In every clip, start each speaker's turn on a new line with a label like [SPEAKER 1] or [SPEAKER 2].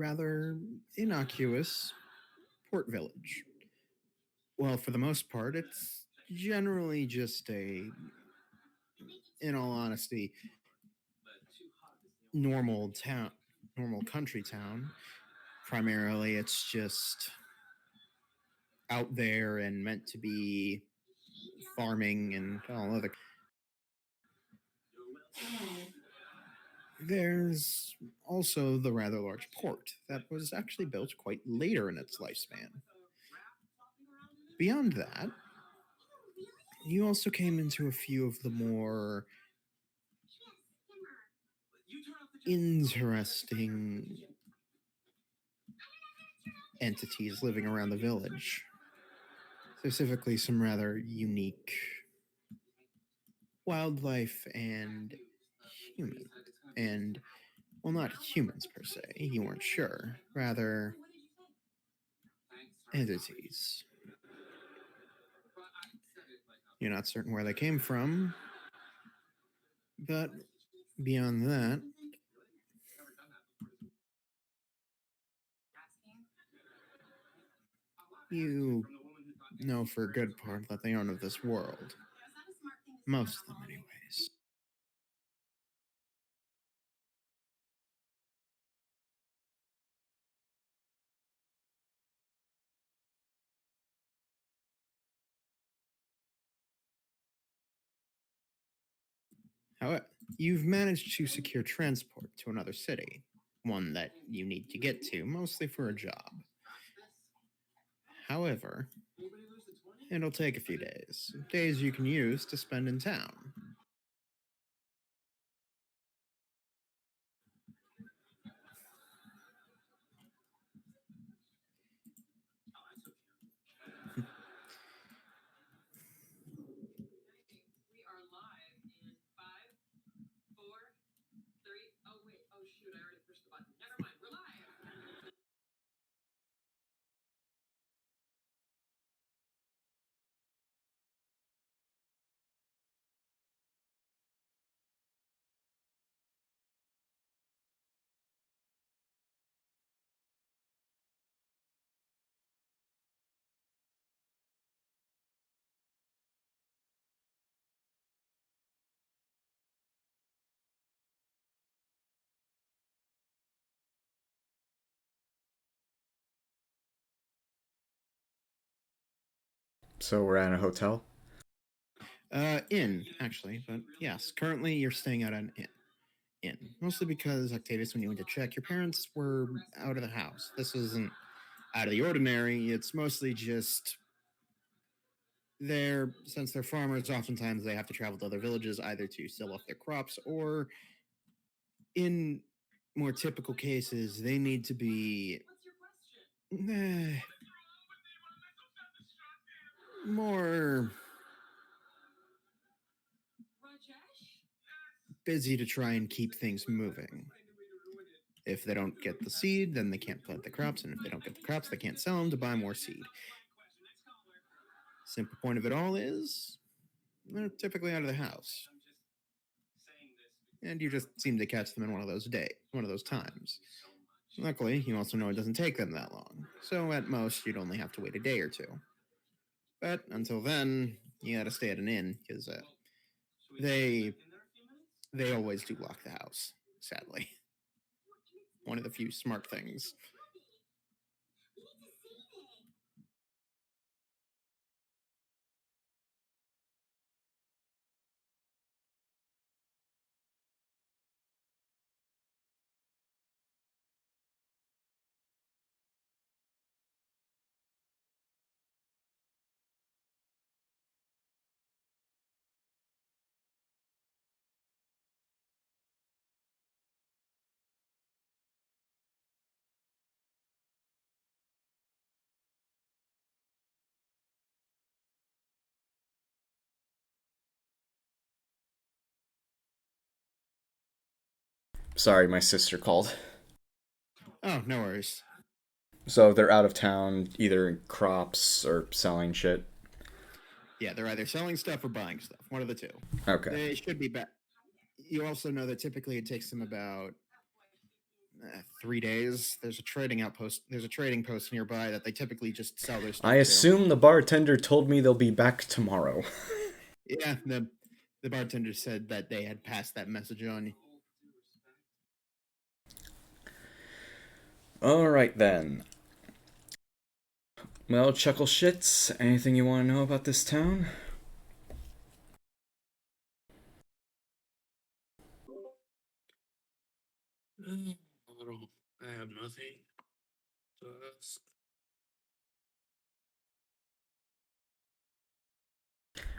[SPEAKER 1] rather innocuous port village. Well, for the most part, it's generally just in all honesty, normal town, normal country town. Primarily, it's just out there and meant to be farming and all other. There's also the rather large port that was actually built quite later in its lifespan. Beyond that, you also came into a few of the more interesting entities living around the village. Specifically, some rather unique wildlife and human. And, well, not humans per se, you weren't sure. Rather, entities. You're not certain where they came from, but beyond that, you know for a good part that they aren't of this world. Most of them, anyways. However, you've managed to secure transport to another city, one that you need to get to, mostly for a job. However, it'll take a few days, days you can use to spend in town.
[SPEAKER 2] So we're at a hotel?
[SPEAKER 1] Inn, actually, but yes, currently you're staying at an inn. Mostly because, Octavius, when you went to check, your parents were out of the house. This isn't out of the ordinary, it's mostly just since they're farmers, oftentimes they have to travel to other villages either to sell off their crops or, in more typical cases, they need to be more busy to try and keep things moving. If they don't get the seed, then they can't plant the crops, and if they don't get the crops, they can't sell them to buy more seed. Simple point of it all is they're typically out of the house. And you just seem to catch them in one of those times. Luckily, you also know it doesn't take them that long, so at most you'd only have to wait a day or two. But until then, you gotta stay at an inn, because they always do lock the house, sadly. One of the few smart things.
[SPEAKER 2] Sorry, my sister called.
[SPEAKER 1] Oh, no worries.
[SPEAKER 2] So they're out of town, either in crops or selling shit.
[SPEAKER 1] Yeah, they're either selling stuff or buying stuff. One of the two.
[SPEAKER 2] Okay.
[SPEAKER 1] They should be back. You also know that typically it takes them about 3 days. There's a trading outpost. There's a trading post nearby that they typically just sell their
[SPEAKER 2] I
[SPEAKER 1] stuff to.
[SPEAKER 2] assume the bartender told me they'll be back tomorrow.
[SPEAKER 1] Yeah, the bartender said that they had passed that message on.
[SPEAKER 2] Alright then. Well, Chuckle Shits, anything you want to know about this town?
[SPEAKER 3] I don't. I have nothing to ask.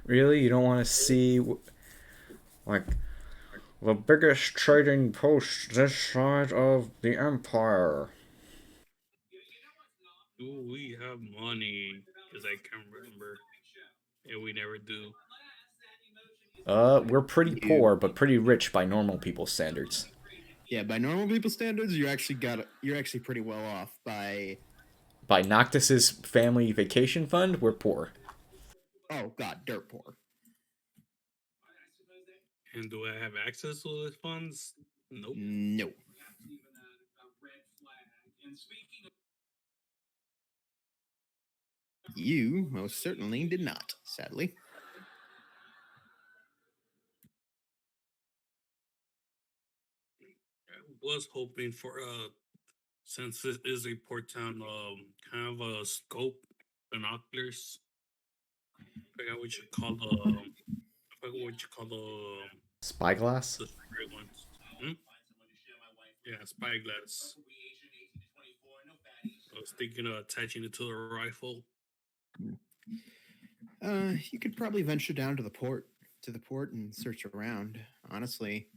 [SPEAKER 2] Really? You don't want to see, like, the biggest trading post this side of the Empire?
[SPEAKER 3] Do we have money? Because I can't remember. And we never do.
[SPEAKER 2] We're pretty
[SPEAKER 1] You,
[SPEAKER 2] poor, but pretty rich by normal people's standards.
[SPEAKER 1] yeah, by normal people standards, you're actually pretty well off.
[SPEAKER 2] By Noctis's family vacation fund, we're poor.
[SPEAKER 1] Oh god, dirt poor.
[SPEAKER 3] And do I have access to those funds? Nope.
[SPEAKER 1] No. You most certainly did not, sadly.
[SPEAKER 3] I was hoping for since this is a port town, kind of a scope binoculars. I forgot what you call the. I forgot what you call
[SPEAKER 2] Spyglass?
[SPEAKER 3] the straight ones. Hmm? Yeah, spyglass. I was thinking of attaching it to the rifle.
[SPEAKER 1] You could probably venture down to the port and search around. Honestly,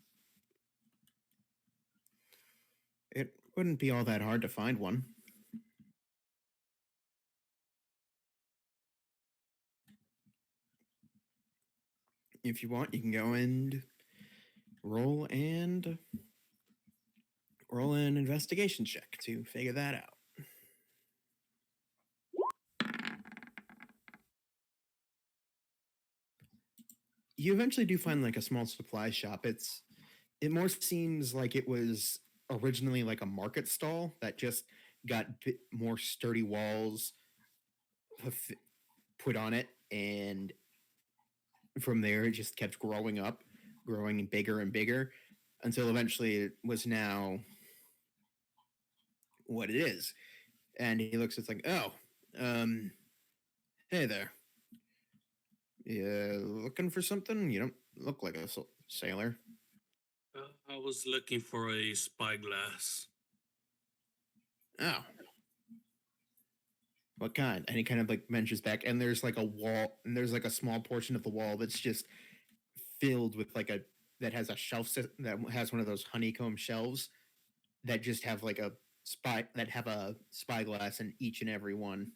[SPEAKER 1] it wouldn't be all that hard to find one. If you want, you can go and roll and roll an investigation check to figure that out. You eventually do find like a small supply shop. It more seems like it was originally like a market stall that just got more sturdy walls put on it, and from there it just kept growing up, growing bigger and bigger until eventually it was now what it is. And he looks, it's like, oh, hey there. You looking for something? You don't look like a sailor.
[SPEAKER 3] I was looking for a spyglass.
[SPEAKER 1] Oh, what kind? And he kind of like ventures back, and there's like a wall, and there's like a small portion of the wall that's just filled with like a that has a shelf that has one of those honeycomb shelves that just have like a spyglass in each and every one.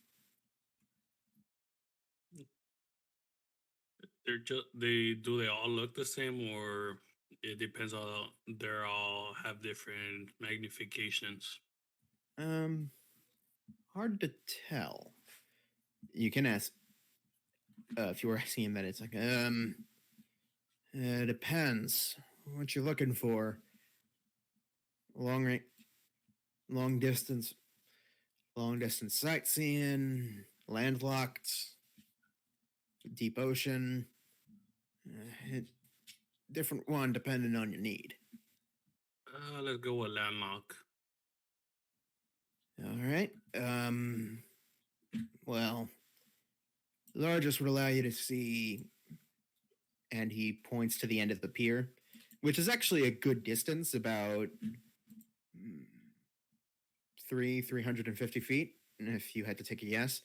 [SPEAKER 3] They all look the same, or it depends on they're all have different magnifications.
[SPEAKER 1] Um, hard to tell. You can ask if you were asking him that. It's like it depends what you're looking for. Long range, long distance, long distance sightseeing, landlocked, deep ocean. Different one depending on your need.
[SPEAKER 3] Let's go with landlock.
[SPEAKER 1] All right. Well, largest would allow you to see, and he points to the end of the pier, which is actually a good distance, about 350 feet. If you had to take a guess,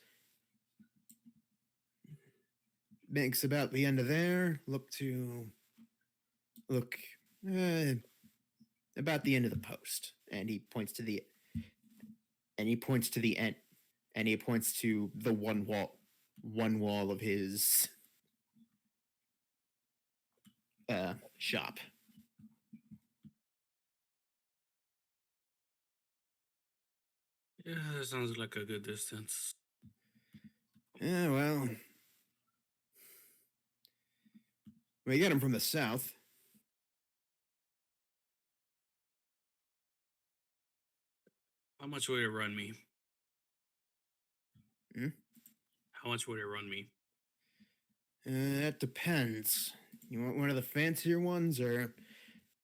[SPEAKER 1] makes about the end of there. Look uh, about the end of the post, and he points to the end, and he points to the one wall of his shop.
[SPEAKER 3] Yeah, that sounds like a good distance.
[SPEAKER 1] Yeah, well, we get him from the south.
[SPEAKER 3] How much would it run me?
[SPEAKER 1] Hmm?
[SPEAKER 3] How much would it run me?
[SPEAKER 1] That depends. You want one of the fancier ones, or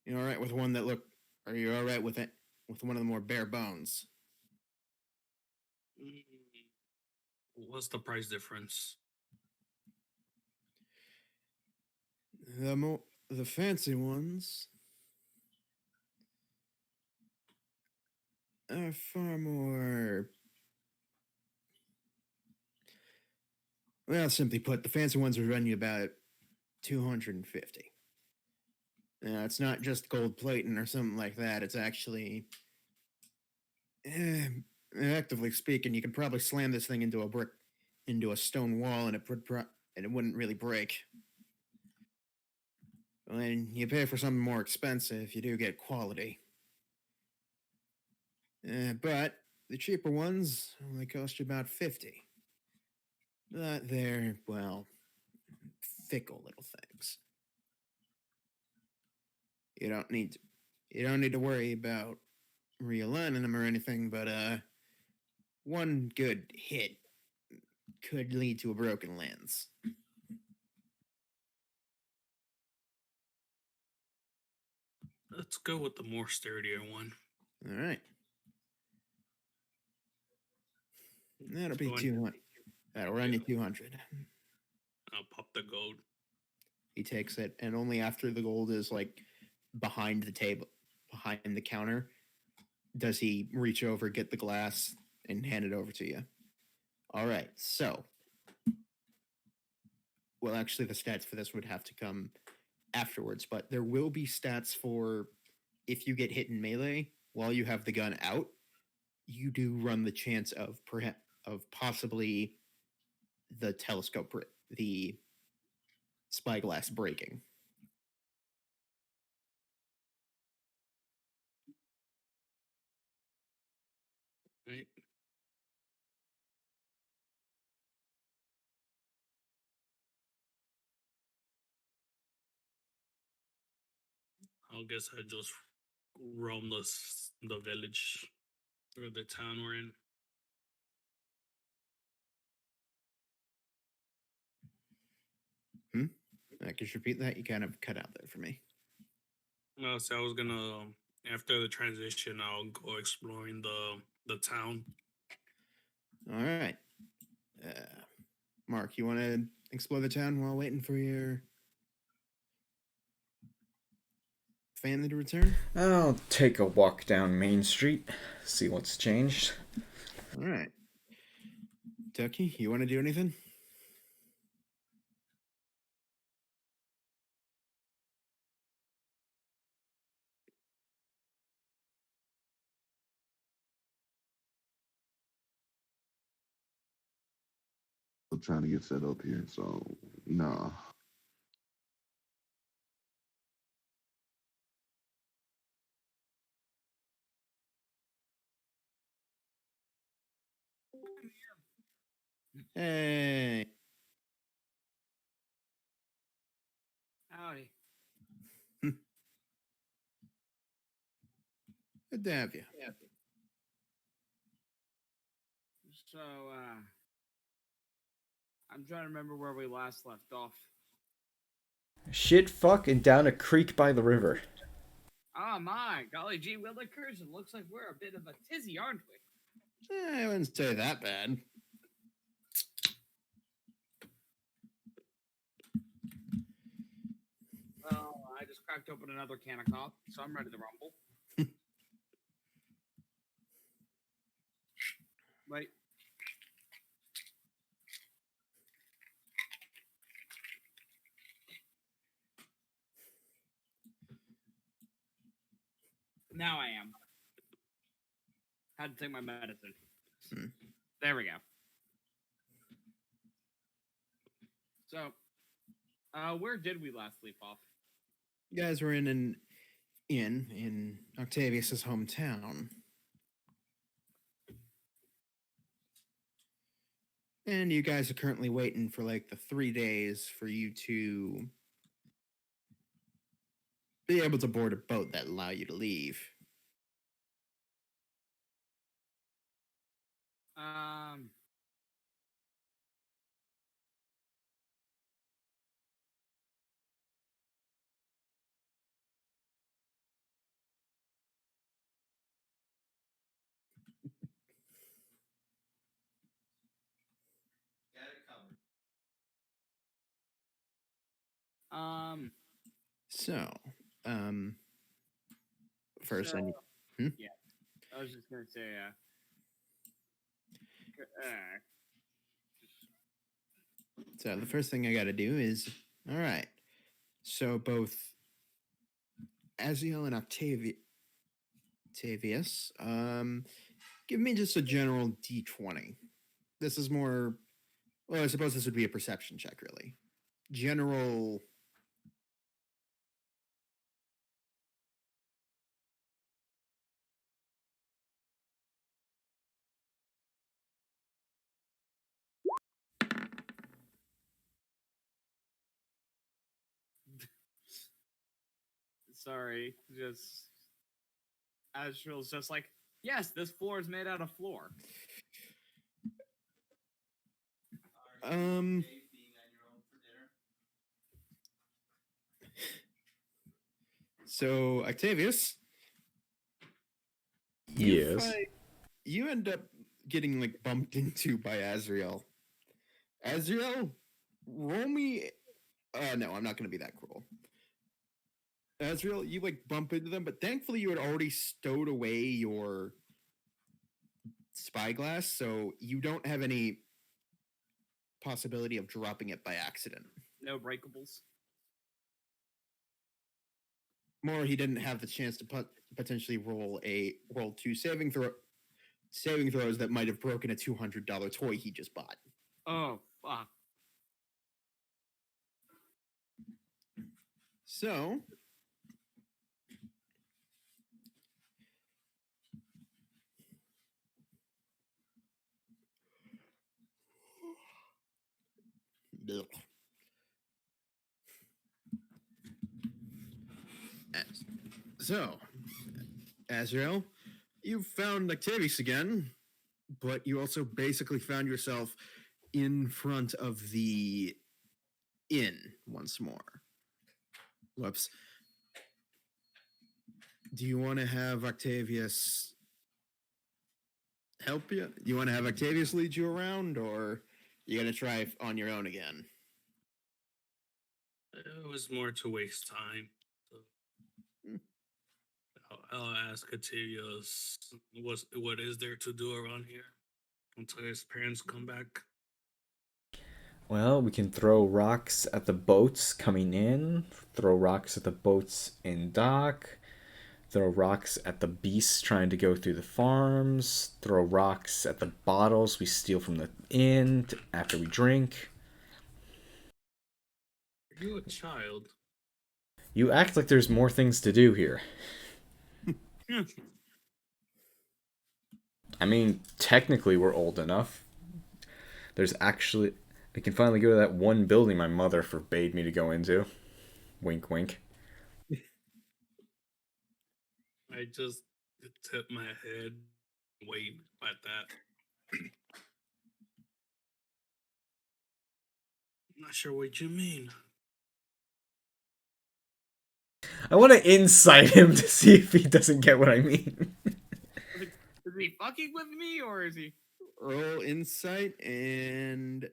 [SPEAKER 1] you all right with one that look? Are you all right with it? With one of the more bare bones?
[SPEAKER 3] Mm, What's the price difference?
[SPEAKER 1] The fancy ones are far more. Well, simply put, the fancy ones will run you about 250. It's not just gold plating or something like that. It's actually, eh, actively speaking, you could probably slam this thing into a stone wall, and it wouldn't really break. When you pay for something more expensive, you do get quality. But the cheaper ones only cost you about 50. But they're, well, fickle little things. You don't need to, you don't need to worry about realigning them or anything, but one good hit could lead to a broken lens.
[SPEAKER 3] Let's go with the more sturdier one.
[SPEAKER 1] All right. That'll be
[SPEAKER 3] Go on.
[SPEAKER 1] 200. That'll run you 200.
[SPEAKER 3] I'll pop the gold.
[SPEAKER 1] He takes it, and only after the gold is like behind the table, behind the counter, does he reach over, get the glass, and hand it over to you. All right. So, well, actually, the stats for this would have to come afterwards, but there will be stats for if you get hit in melee while you have the gun out, you do run the chance of possibly the the spyglass breaking.
[SPEAKER 3] Right? I guess I just roam the village or the town we're in.
[SPEAKER 1] Could you repeat that? You kind of cut out there for me.
[SPEAKER 3] No, so I was gonna after the transition, I'll go exploring the town.
[SPEAKER 1] All right. Mark, you want to explore the town while waiting for your family to return?
[SPEAKER 2] I'll take a walk down Main Street, see what's changed.
[SPEAKER 1] All right. Ducky, you want to do anything?
[SPEAKER 4] I'm trying to get set up here, so nah.
[SPEAKER 1] Hey.
[SPEAKER 5] Howdy.
[SPEAKER 1] Good to have you.
[SPEAKER 5] So, I'm trying to remember where we last left off.
[SPEAKER 2] Shit, fuck, and down a creek by the river.
[SPEAKER 5] Oh my, golly gee willikers, it looks like we're a bit of a tizzy, aren't we?
[SPEAKER 1] I wouldn't say that bad.
[SPEAKER 5] Well, I just cracked open another can of coffee, so I'm ready to rumble. Wait. Now I am. Had to take my medicine.
[SPEAKER 1] Hmm.
[SPEAKER 5] There we go. So, where did we last leave off?
[SPEAKER 1] You guys were in an inn in Octavius's hometown. And you guys are currently waiting for like the 3 days for you to be able to board a boat that allow you to leave.
[SPEAKER 5] Um. Um.
[SPEAKER 1] So, um, first
[SPEAKER 5] So,
[SPEAKER 1] I need. Hmm?
[SPEAKER 5] yeah, I was just gonna say,
[SPEAKER 1] So the first thing I got to do is, all right. So both Aziel and Octavius, give me just a general D20. This is more. Well, I suppose this would be a perception check, really. General.
[SPEAKER 5] sorry, just Azrael's just like, yes, this floor is made out of floor.
[SPEAKER 1] Um. So Octavius,
[SPEAKER 2] Yes.
[SPEAKER 1] you end up getting like bumped into by Azrael. Azrael, roll me. No, I'm not going to be that cruel. Azrael, you like bump into them, but thankfully you had already stowed away your spyglass, so you don't have any possibility of dropping it by accident.
[SPEAKER 5] No breakables.
[SPEAKER 1] More, he didn't have the chance to potentially roll two saving throws that might have broken a $200 toy he just bought.
[SPEAKER 5] Oh, fuck.
[SPEAKER 1] So, ugh. So, Azrael, you found Octavius again, but you also basically found yourself in front of the inn once more. Whoops. Do you want to have Octavius help you? You want to have Octavius lead you around, or you got to try on your own again?
[SPEAKER 3] It was more to waste time. So I'll ask Octavius what is there to do around here until his parents come back.
[SPEAKER 2] Well, we can throw rocks at the boats coming in, throw rocks at the boats in dock, throw rocks at the beasts trying to go through the farms, throw rocks at the bottles we steal from the inn after we drink.
[SPEAKER 3] Are you a child?
[SPEAKER 2] You act like there's more things to do here. I mean, technically we're old enough. There's actually... I can finally go to that one building my mother forbade me to go into. Wink, wink.
[SPEAKER 3] I just tip my head, wait at that. I'm not sure what you mean.
[SPEAKER 2] I want to incite him to see if he doesn't get what I mean.
[SPEAKER 5] Is he fucking with me, or is he?
[SPEAKER 1] Roll insight and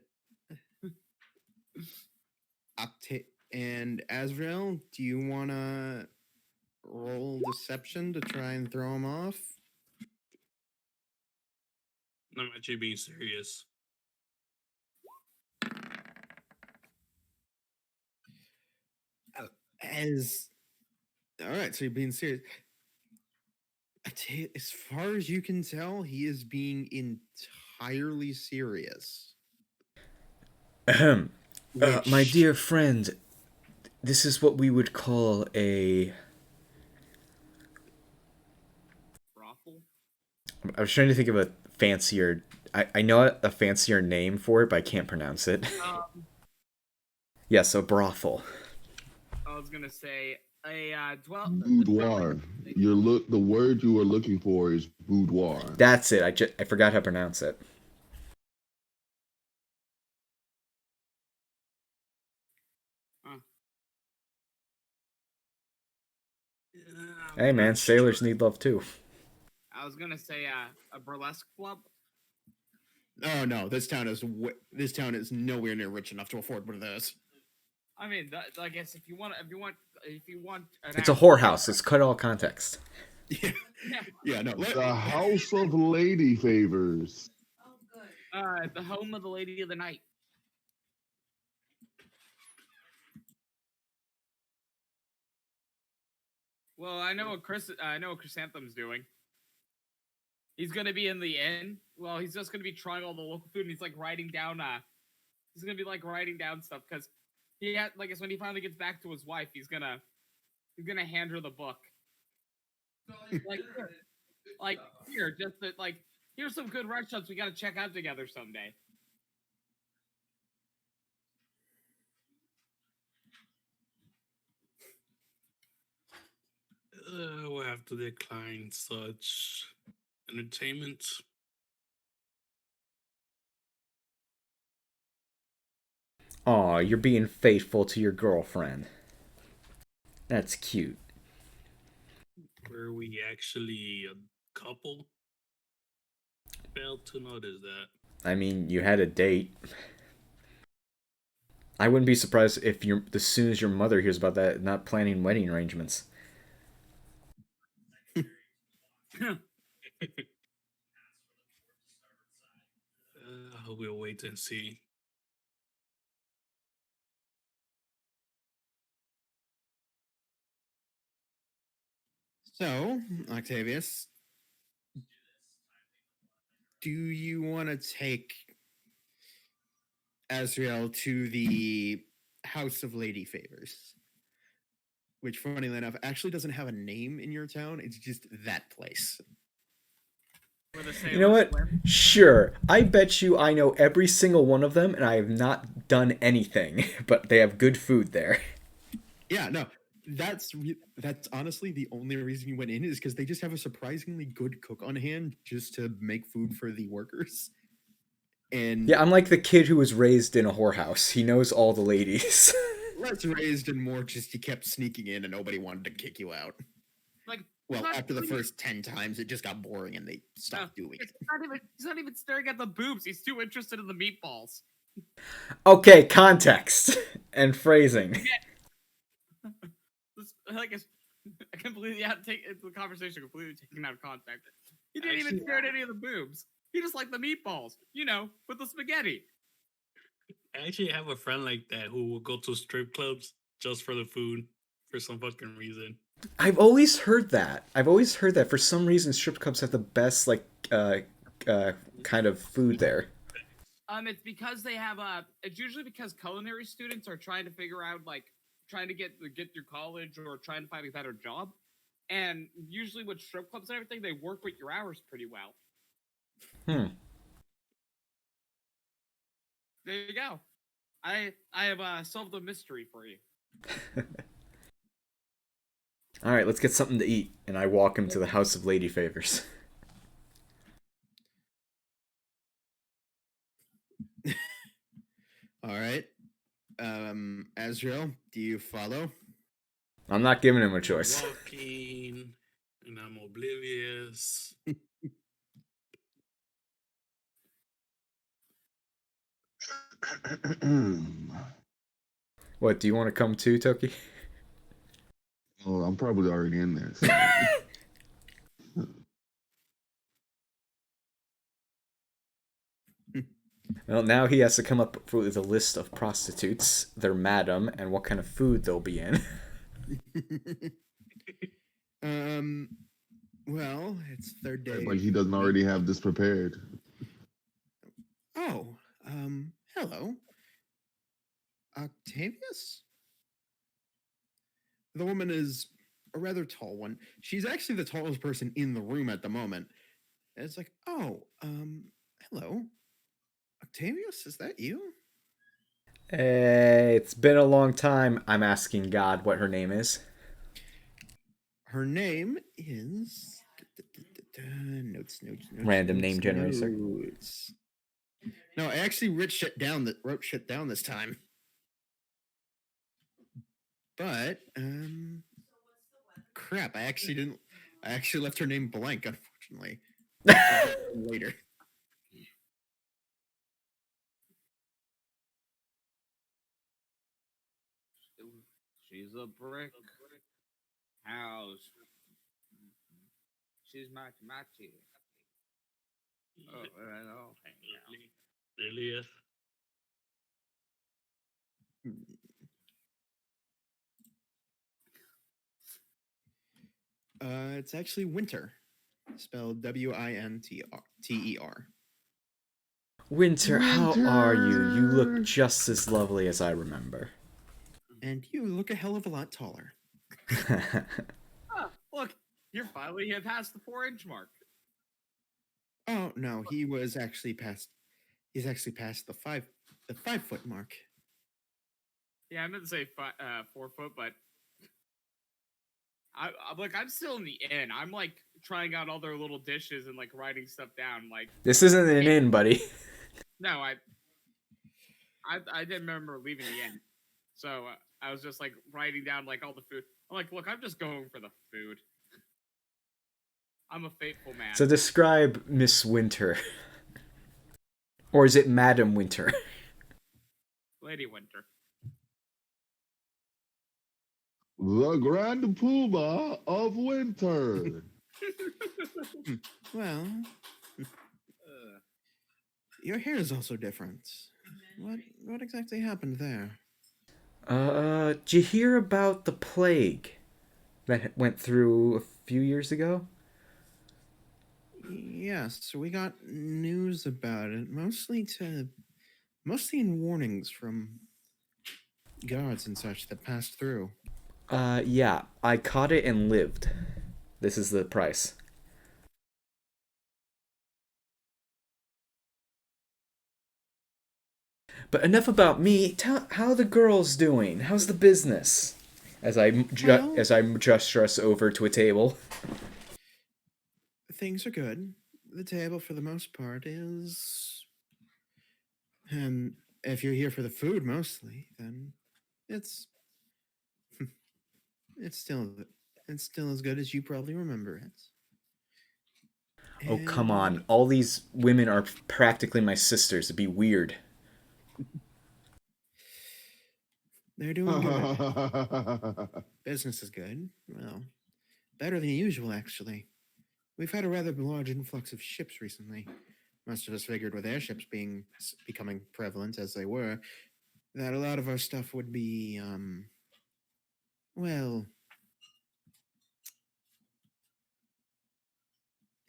[SPEAKER 1] and Azrael, do you want to roll deception to try and throw him off?
[SPEAKER 3] I'm actually being serious.
[SPEAKER 1] All right, so you're being serious. As far as you can tell, he is being entirely serious.
[SPEAKER 2] Ahem. My
[SPEAKER 1] Which-
[SPEAKER 2] dear friend, this is what we would call a...
[SPEAKER 5] Brothel?
[SPEAKER 2] I was trying to think of a fancier... I know a fancier name for it, but I can't pronounce it. Yes, a brothel.
[SPEAKER 5] I was gonna say a
[SPEAKER 4] Boudoir. The word you are looking for is boudoir.
[SPEAKER 2] That's it. I forgot how to pronounce it. Hey man, sailors need love too.
[SPEAKER 5] I was gonna say a burlesque club.
[SPEAKER 1] Oh no, this town is nowhere near rich enough to afford one of those.
[SPEAKER 5] I mean, I guess if you want an
[SPEAKER 2] It's a
[SPEAKER 5] actual-
[SPEAKER 2] whorehouse. It's cut all context.
[SPEAKER 1] Yeah,
[SPEAKER 5] Yeah.
[SPEAKER 1] yeah, no.
[SPEAKER 4] The House of Lady Favors.
[SPEAKER 5] The home of the lady of the night. Well, I know what Chrysanthem's doing. He's gonna be in the inn. Well, he's just gonna be trying all the local food, and he's like writing down. He's gonna be like writing down stuff because he had like when he finally gets back to his wife, he's gonna hand her the book. Like here, just that like here's some good restaurants we gotta check out together someday.
[SPEAKER 3] We'll have to decline such entertainment.
[SPEAKER 2] Aw, you're being faithful to your girlfriend. That's cute.
[SPEAKER 3] Were we actually a couple? Failed to notice that.
[SPEAKER 2] I mean, you had a date. I wouldn't be surprised if as soon as your mother hears about that, not planning wedding arrangements.
[SPEAKER 3] We'll wait and see.
[SPEAKER 1] So, Octavius, do you want to take Azrael to the House of Lady Favors? Which, funnily enough, actually doesn't have a name in your town. It's just that place.
[SPEAKER 2] You know what? Sure. I bet you I know every single one of them, and I have not done anything, but they have good food there.
[SPEAKER 1] Yeah, no, that's honestly the only reason you went in is because they just have a surprisingly good cook on hand just to make food for the workers. And
[SPEAKER 2] yeah, I'm like the kid who was raised in a whorehouse. He knows all the ladies.
[SPEAKER 1] less raised and more just you kept sneaking in and nobody wanted to kick you out.
[SPEAKER 5] Like,
[SPEAKER 1] well, after the first 10 times, it just got boring and they stopped doing it.
[SPEAKER 5] He's not even staring at the boobs. He's too interested in the meatballs.
[SPEAKER 2] Okay, context and phrasing.
[SPEAKER 5] Like, it's completely the conversation completely taken out of context. He didn't even stare at any of the boobs. He just liked the meatballs, with the spaghetti.
[SPEAKER 3] I actually have a friend like that who will go to strip clubs just for the food for some fucking reason.
[SPEAKER 2] I've always heard that. For some reason, strip clubs have the best kind of food there.
[SPEAKER 5] It's because they have it's usually because culinary students are trying to figure out trying to get through college or trying to find a better job, and usually with strip clubs and everything, they work with your hours pretty well. There you go. I have solved the mystery for you.
[SPEAKER 2] All right, let's get something to eat. And I walk him to the House of Lady Favors.
[SPEAKER 1] All right. Azrael, do you follow?
[SPEAKER 2] I'm not giving him a choice.
[SPEAKER 3] Walking, and I'm oblivious.
[SPEAKER 2] What, do you want to come too, Toki?
[SPEAKER 4] Oh, I'm probably already in there. So.
[SPEAKER 2] Well, now he has to come up with a list of prostitutes, their madam, and what kind of food they'll be in.
[SPEAKER 1] Well, it's third day.
[SPEAKER 4] Like he doesn't already have this prepared.
[SPEAKER 1] Oh, hello. Octavius? The woman is a rather tall one. She's actually the tallest person in the room at the moment. And it's like, oh, hello. Octavius, is that you?
[SPEAKER 2] Hey, it's been a long time. I'm asking God what her name is.
[SPEAKER 1] Her name is... Notes.
[SPEAKER 2] Random name generator.
[SPEAKER 1] No, I actually wrote shit down this time. But, crap! I actually didn't. I actually left her name blank. Unfortunately, later.
[SPEAKER 5] She's a brick house. She's my tomato. Oh, oh,
[SPEAKER 3] Really is.
[SPEAKER 1] It's actually Winter, spelled Winter.
[SPEAKER 2] Winter, how are you? You look
[SPEAKER 4] Winter!
[SPEAKER 2] just as lovely as I remember.
[SPEAKER 1] And you look a hell of a lot taller.
[SPEAKER 5] Ah, look, you're finally hit past the 4-inch mark.
[SPEAKER 1] Oh no, he was actually past. He's actually past the 5 foot mark.
[SPEAKER 5] Yeah, I meant to say 4 foot, but I'm still in the inn. I'm like trying out all their little dishes and like writing stuff down. Like,
[SPEAKER 2] This isn't an inn, buddy.
[SPEAKER 5] no, I didn't remember leaving the inn, so I was just like writing down like all the food. I'm like, look, I'm just going for the food. I'm a faithful man.
[SPEAKER 2] So describe Miss Winter. Or is it Madam Winter?
[SPEAKER 5] Lady Winter.
[SPEAKER 4] The Grand Poobah of Winter.
[SPEAKER 1] Well, your hair is also different. What exactly happened there?
[SPEAKER 2] Did you hear about the plague that went through a few years ago?
[SPEAKER 1] Yes, we got news about it, mostly in warnings from guards and such that passed through.
[SPEAKER 2] Yeah, I caught it and lived. This is the price. But enough about me. Tell how the girl's doing. How's the business? As I gesture us over to a table.
[SPEAKER 1] Things are good. The table, for the most part, is. If you're here for the food mostly, then it's it's still it's still as good as you probably remember it.
[SPEAKER 2] Oh, come
[SPEAKER 1] And
[SPEAKER 2] on. All these women are practically my sisters. It'd be weird.
[SPEAKER 1] they're doing good. Business is good. Well, better than usual, actually. We've had a rather large influx of ships recently. Most of us figured with airships becoming prevalent as they were, that a lot of our stuff would be, well,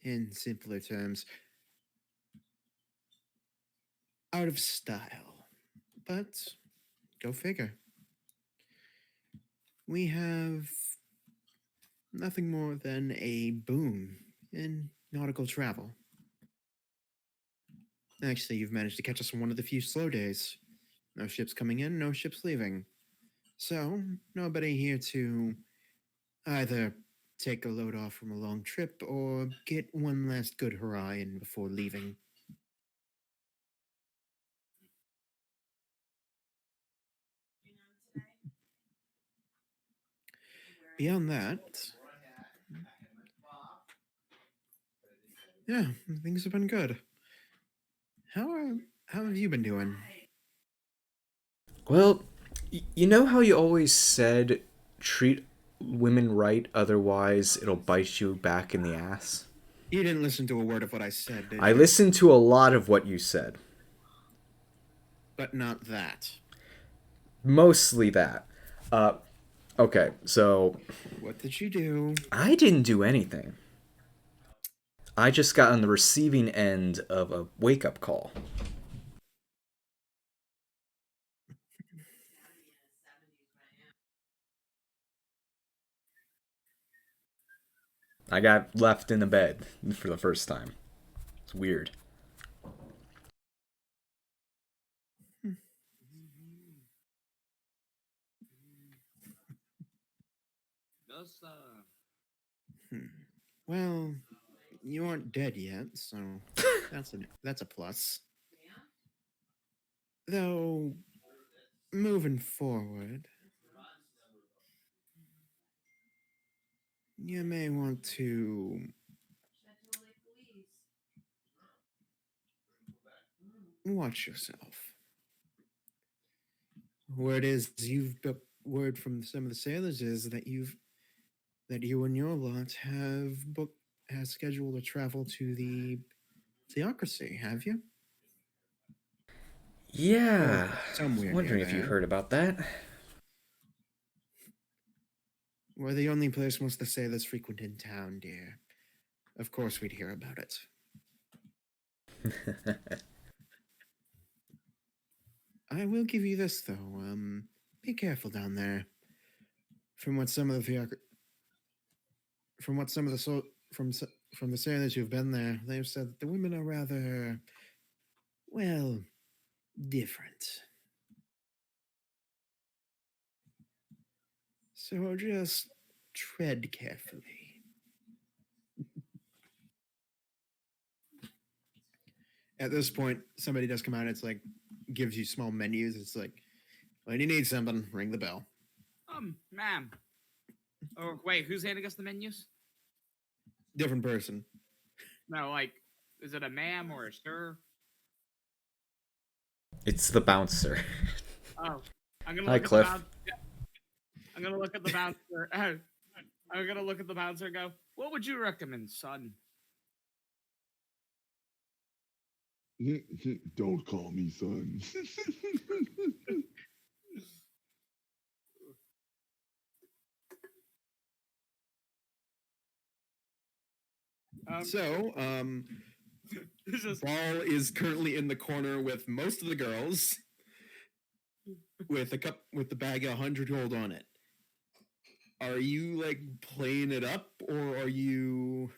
[SPEAKER 1] in simpler terms, out of style. But go figure. We have nothing more than a boom in nautical travel. Actually, you've managed to catch us on one of the few slow days. No ships coming in, no ships leaving. So, nobody here to either take a load off from a long trip or get one last good hurrah in before leaving. Beyond that, yeah, things have been good. How have you been doing?
[SPEAKER 2] Well, you know how you always said treat women right, otherwise it'll bite you back in the ass?
[SPEAKER 1] You didn't listen to a word of what I said, did
[SPEAKER 2] I
[SPEAKER 1] you?
[SPEAKER 2] listened to a lot of what you said.
[SPEAKER 1] But not that.
[SPEAKER 2] Mostly that. Okay, so
[SPEAKER 1] What did you do?
[SPEAKER 2] I didn't do anything. I just got on the receiving end of a wake up call. I got left in the bed for the first time. It's weird.
[SPEAKER 5] Just,
[SPEAKER 1] Hmm. Well, you aren't dead yet, so that's a plus. Though, moving forward, you may want to watch yourself. Word from some of the sailors is that you and your lot has scheduled a travel to the theocracy, have you?
[SPEAKER 2] Yeah.
[SPEAKER 1] Or
[SPEAKER 2] I
[SPEAKER 1] somewhere
[SPEAKER 2] was
[SPEAKER 1] near
[SPEAKER 2] wondering if you
[SPEAKER 1] there.
[SPEAKER 2] heard about that.
[SPEAKER 1] We're the only place most of the sailors frequent in town, dear. Of course we'd hear about it. I will give you this though. Be careful down there. From what some of the from the sailors who've been there, they've said that the women are rather, well, different. So just tread carefully. At this point, somebody does come out. It's like gives you small menus. It's like, when you need something, ring the bell.
[SPEAKER 5] Ma'am. Oh, wait, who's handing us the menus?
[SPEAKER 1] Different person.
[SPEAKER 5] No, like, is it a ma'am or a sir?
[SPEAKER 2] It's the bouncer.
[SPEAKER 5] Oh, I'm gonna
[SPEAKER 2] Hi,
[SPEAKER 5] look
[SPEAKER 2] Cliff.
[SPEAKER 5] at the bouncer. I'm gonna look at the bouncer. I'm gonna look at the bouncer and go, "What would you recommend, son?"
[SPEAKER 4] Don't call me son.
[SPEAKER 5] This is
[SPEAKER 1] Ball is currently in the corner with most of the girls, with the bag of 100 gold on it. Are you like playing it up, or are you?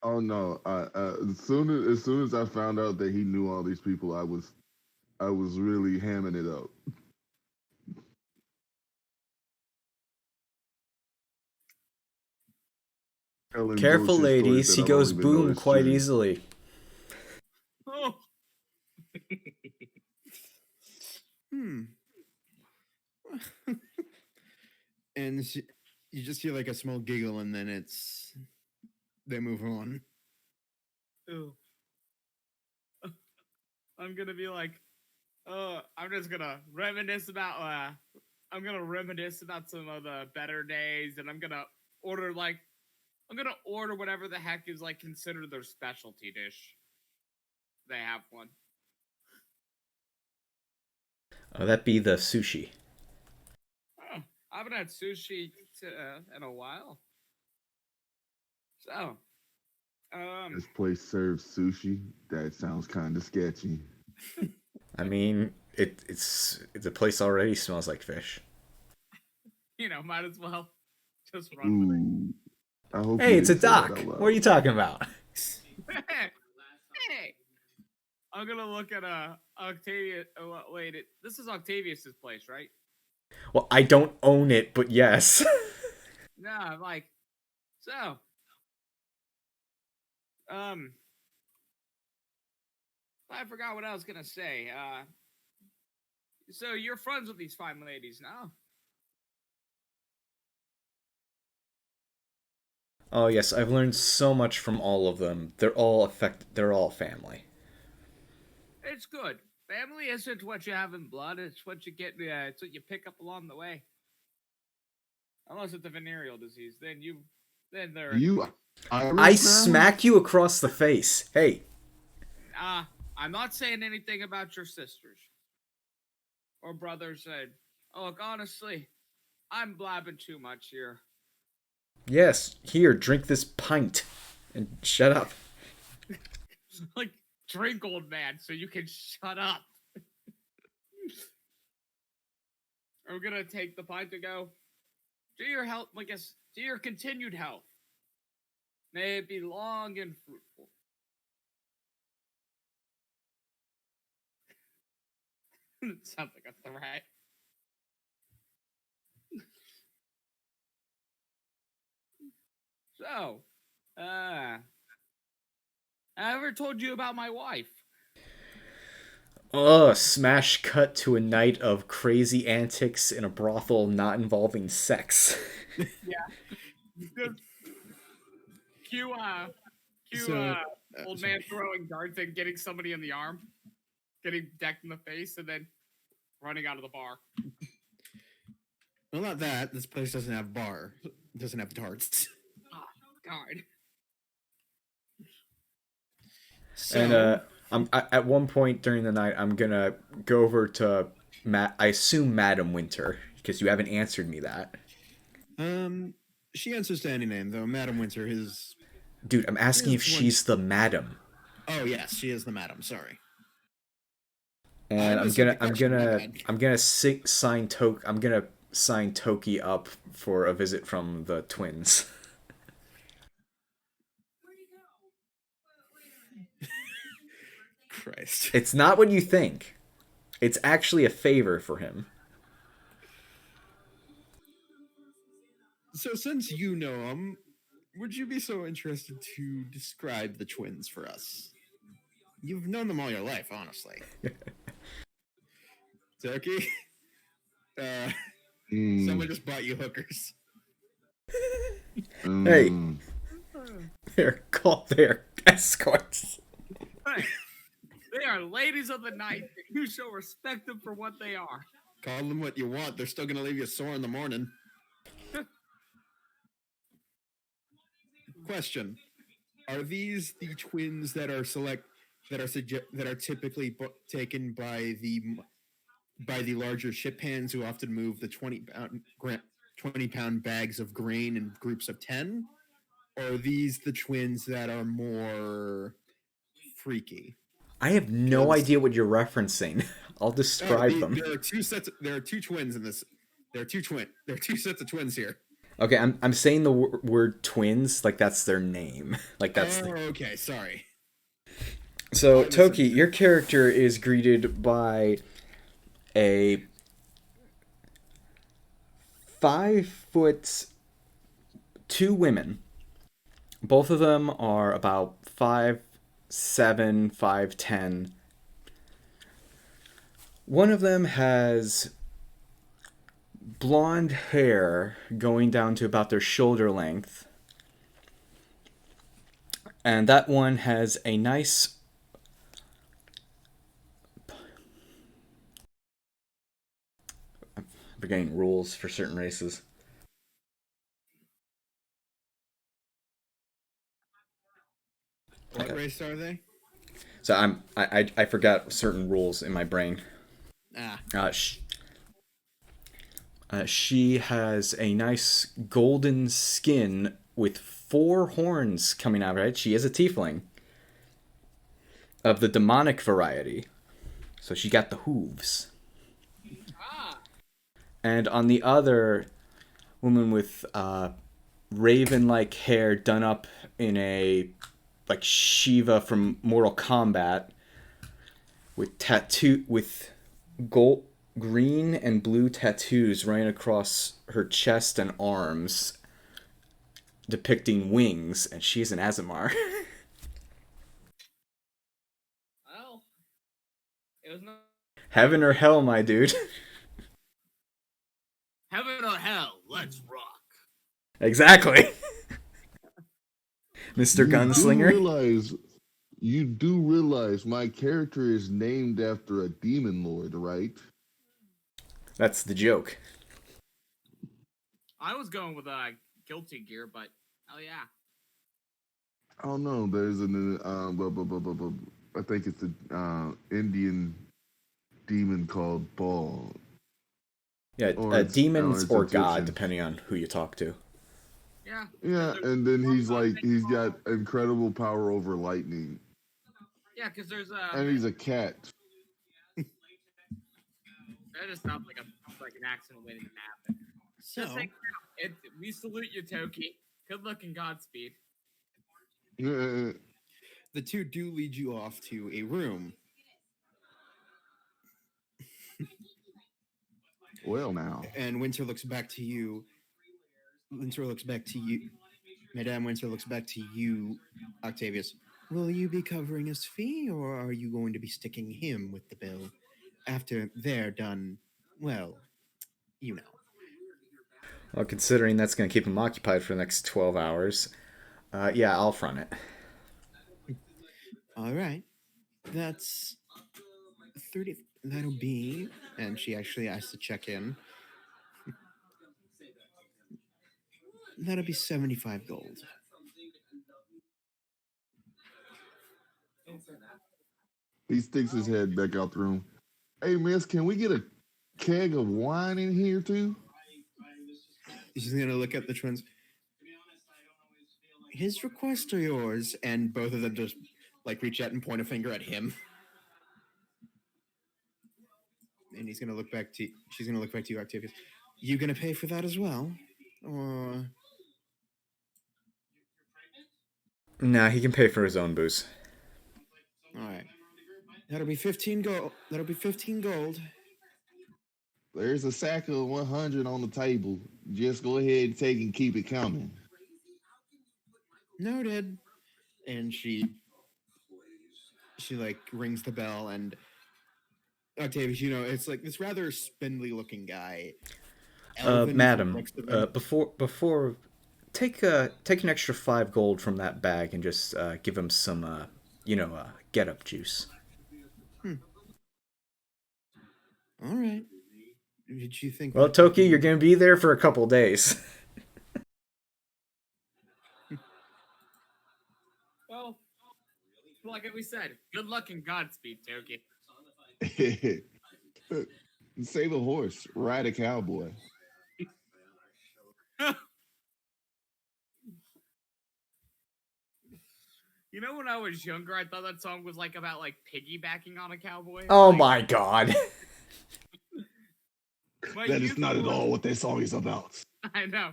[SPEAKER 4] Oh no! As soon as I found out that he knew all these people, I was really hamming it up. Telling
[SPEAKER 2] Careful,
[SPEAKER 4] bullshit stories
[SPEAKER 2] ladies.
[SPEAKER 4] that
[SPEAKER 2] He
[SPEAKER 4] I
[SPEAKER 2] goes
[SPEAKER 4] don't even know
[SPEAKER 2] boom
[SPEAKER 4] is
[SPEAKER 2] quite
[SPEAKER 4] true.
[SPEAKER 2] easily.
[SPEAKER 5] oh,
[SPEAKER 1] And you just hear like a small giggle, and then they move on.
[SPEAKER 5] ew. I'm gonna be like, I'm just gonna reminisce about I'm gonna reminisce about some of the better days, and I'm gonna order whatever the heck is like considered their specialty dish. They have one.
[SPEAKER 2] Oh, that'd be the sushi.
[SPEAKER 5] Oh, I haven't had sushi in a while. So,
[SPEAKER 4] This place serves sushi. That sounds kind of sketchy.
[SPEAKER 2] I mean, the place already smells like fish.
[SPEAKER 5] might as well just run with it.
[SPEAKER 4] Ooh, I hope
[SPEAKER 2] Hey,
[SPEAKER 4] you
[SPEAKER 2] it's a
[SPEAKER 4] didn't say that
[SPEAKER 2] dock.
[SPEAKER 4] out loud.
[SPEAKER 2] What are you talking about?
[SPEAKER 5] Hey, I'm gonna look at Octavius. Wait, this is Octavius's place, right?
[SPEAKER 2] Well, I don't own it, but yes.
[SPEAKER 5] No, I'm like, so, I forgot what I was gonna say. So you're friends with these fine ladies now?
[SPEAKER 2] Oh yes, I've learned so much from all of them. They're all family.
[SPEAKER 5] It's good. Family isn't what you have in blood. It's what you get. It's what you pick up along the way. Unless it's a venereal disease, then they're.
[SPEAKER 4] You Irish
[SPEAKER 2] I
[SPEAKER 4] now?
[SPEAKER 2] smack you across the face. Hey,
[SPEAKER 5] I'm not saying anything about your sisters or brothers. Oh, look, honestly, I'm blabbing too much here.
[SPEAKER 2] yes, here, drink this pint. And shut up.
[SPEAKER 5] Like, drink, old man, so you can shut up. I'm gonna take the pint to go. To your health, to your continued health. May it be long and fruitful. Sounds like a threat. So, I ever told you about my wife?
[SPEAKER 2] Smash cut to a night of crazy antics in a brothel not involving sex.
[SPEAKER 5] Just cue
[SPEAKER 1] So,
[SPEAKER 5] old
[SPEAKER 1] sorry.
[SPEAKER 5] man throwing darts and getting somebody in the arm, getting decked in the face, and then running out of the bar.
[SPEAKER 1] Well, not that. This place doesn't have bar. It doesn't have darts.
[SPEAKER 5] Oh, God.
[SPEAKER 1] So,
[SPEAKER 2] And at one point during the night, I'm gonna go over to I assume Madam Winter, because you haven't answered me that.
[SPEAKER 1] she answers to any name, though. Madam Winter is.
[SPEAKER 2] Dude, I'm asking if
[SPEAKER 1] Here's one-
[SPEAKER 2] she's the madam.
[SPEAKER 1] Oh yes, she is the madam. Sorry.
[SPEAKER 2] And
[SPEAKER 1] I
[SPEAKER 2] I'm
[SPEAKER 1] misunderstood
[SPEAKER 2] gonna
[SPEAKER 1] the question, my bad.
[SPEAKER 2] I'm gonna sign Toki up for a visit from the twins.
[SPEAKER 1] Christ.
[SPEAKER 2] It's not what you think. It's actually a favor for him.
[SPEAKER 1] So, since you know them, would you be so interested to describe the twins for us? You've known them all your life, honestly. Turkey? Someone just bought you hookers.
[SPEAKER 2] Hey. They're escorts.
[SPEAKER 5] Hey, they are ladies of the night. You shall respect them for what they are.
[SPEAKER 1] Call them what you want. They're still gonna leave you sore in the morning. Question: are these the twins that are that are typically taken by the larger ship hands who often move the 20-pound bags of grain in groups of 10? Or are these the twins that are more freaky?
[SPEAKER 2] I have no
[SPEAKER 1] Yes.
[SPEAKER 2] idea what you're referencing. I'll describe them.
[SPEAKER 1] There are two sets. There are two twins in this. There are two sets of twins here.
[SPEAKER 2] Okay, I'm saying the word twins like that's their name. Like that's.
[SPEAKER 1] Okay. Sorry.
[SPEAKER 2] So
[SPEAKER 1] I
[SPEAKER 2] Toki,
[SPEAKER 1] misunderstood.
[SPEAKER 2] your character is greeted by a 5'2" women. Both of them are about 5'7", 5'10". One of them has blonde hair going down to about their shoulder length. And that one has a nice I'm forgetting rules for certain races.
[SPEAKER 1] What
[SPEAKER 2] Okay.
[SPEAKER 1] race are they?
[SPEAKER 2] So I forgot certain rules in my brain.
[SPEAKER 1] Ah.
[SPEAKER 2] She has a nice golden skin with 4 horns coming out of it. She is a tiefling of the demonic variety. So she got the hooves.
[SPEAKER 5] Ah,
[SPEAKER 2] And on the other, woman with raven-like hair done up in a like Shiva from Mortal Kombat with gold, green and blue tattoos running across her chest and arms depicting wings, and she's an Azamar.
[SPEAKER 5] well, it was not
[SPEAKER 2] Heaven or hell, my dude.
[SPEAKER 5] heaven or hell. Let's rock.
[SPEAKER 2] Exactly. Mr. Gunslinger.
[SPEAKER 4] You do realize my character is named after a demon lord, right?
[SPEAKER 2] That's the joke.
[SPEAKER 5] I was going with guilty gear, but oh yeah.
[SPEAKER 4] Oh no, there's an I think it's an Indian demon called Ball.
[SPEAKER 2] Yeah,
[SPEAKER 4] Or
[SPEAKER 2] demons
[SPEAKER 4] it's
[SPEAKER 2] or God,
[SPEAKER 4] Egyptian.
[SPEAKER 2] depending on who you talk to.
[SPEAKER 5] Yeah.
[SPEAKER 4] Yeah, and then he's got incredible power over lightning,
[SPEAKER 5] Yeah, because there's
[SPEAKER 4] and he's a cat.
[SPEAKER 5] that just sounds like an accident waiting to happen.
[SPEAKER 1] So,
[SPEAKER 5] Just like we salute you, Toki. Good luck and Godspeed.
[SPEAKER 4] Yeah,
[SPEAKER 1] the two do lead you off to a room.
[SPEAKER 4] well now.
[SPEAKER 1] And Winter looks back to you. Madame Winter looks back to you, Octavius. will you be covering his fee, or are you going to be sticking him with the bill after they're done? Well, you know.
[SPEAKER 2] Well, considering that's going to keep him occupied for the next 12 hours, yeah, I'll front it.
[SPEAKER 1] All right. That's 30. That'll be. And she actually has to check in. That'll be 75 gold.
[SPEAKER 4] He sticks his head back out the room. Hey, miss, can we get a keg of wine in here too?
[SPEAKER 1] She's going to look at the twins. His request or yours? And both of them just like reach out and point a finger at him. And he's gonna look back to. She's gonna look back to you, Octavius. You gonna pay for that as well, or?
[SPEAKER 2] Nah, he can pay for his own booze.
[SPEAKER 1] All right. That'll be 15 gold. That'll be 15 gold.
[SPEAKER 4] There's a sack of 100 on the table. Just go ahead and take and keep it coming.
[SPEAKER 1] Noted. And she like rings the bell, and Octavius, you know, it's like this rather spindly looking guy.
[SPEAKER 2] Madam, before take an extra 5 gold from that bag and just give him some get up juice.
[SPEAKER 1] All right. Did you think?
[SPEAKER 2] Well, Toki, you're gonna be there for a couple days.
[SPEAKER 5] Well, like we said, good luck and Godspeed, Toki.
[SPEAKER 4] Save a horse, ride a cowboy.
[SPEAKER 5] You know, when I was younger, I thought that song was like about like piggybacking on a cowboy.
[SPEAKER 2] Oh
[SPEAKER 5] Like,
[SPEAKER 2] my god.
[SPEAKER 4] That is not at all what this song is about.
[SPEAKER 5] I know.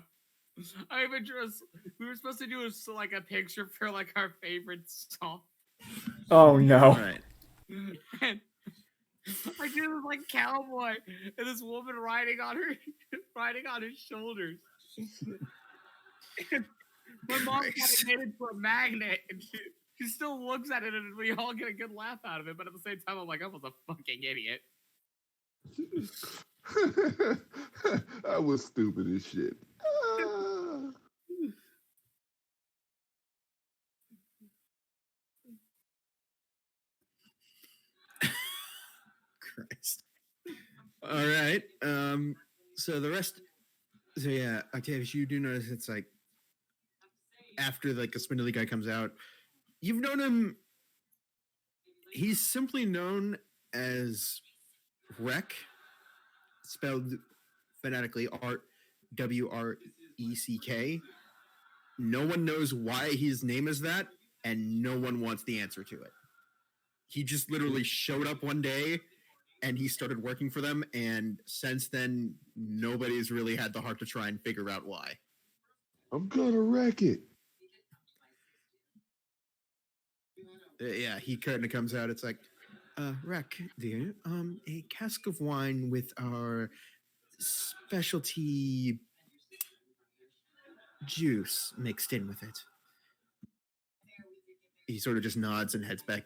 [SPEAKER 5] I even just we were supposed to do like a picture for like our favorite song.
[SPEAKER 2] Oh no.
[SPEAKER 1] All right.
[SPEAKER 5] And I did this like cowboy and this woman riding on his shoulders. My mom got it made into a magnet, and she still looks at it, and we all get a good laugh out of it. But at the same time, I'm like, I was a fucking idiot.
[SPEAKER 4] I was stupid as shit. Ah.
[SPEAKER 1] Christ. All right. So the rest. So yeah, Octavius, you do notice it's like after like a spindly guy comes out, you've known him. He's simply known as Wreck, spelled phonetically WRECK. No one knows why his name is that, and no one wants the answer to it. He just literally showed up one day and he started working for them, and since then nobody's really had the heart to try and figure out why.
[SPEAKER 4] I'm gonna wreck it.
[SPEAKER 1] Yeah, he kind of comes out. It's like, Wreck, dear, a cask of wine with our specialty juice mixed in with it. He sort of just nods and heads back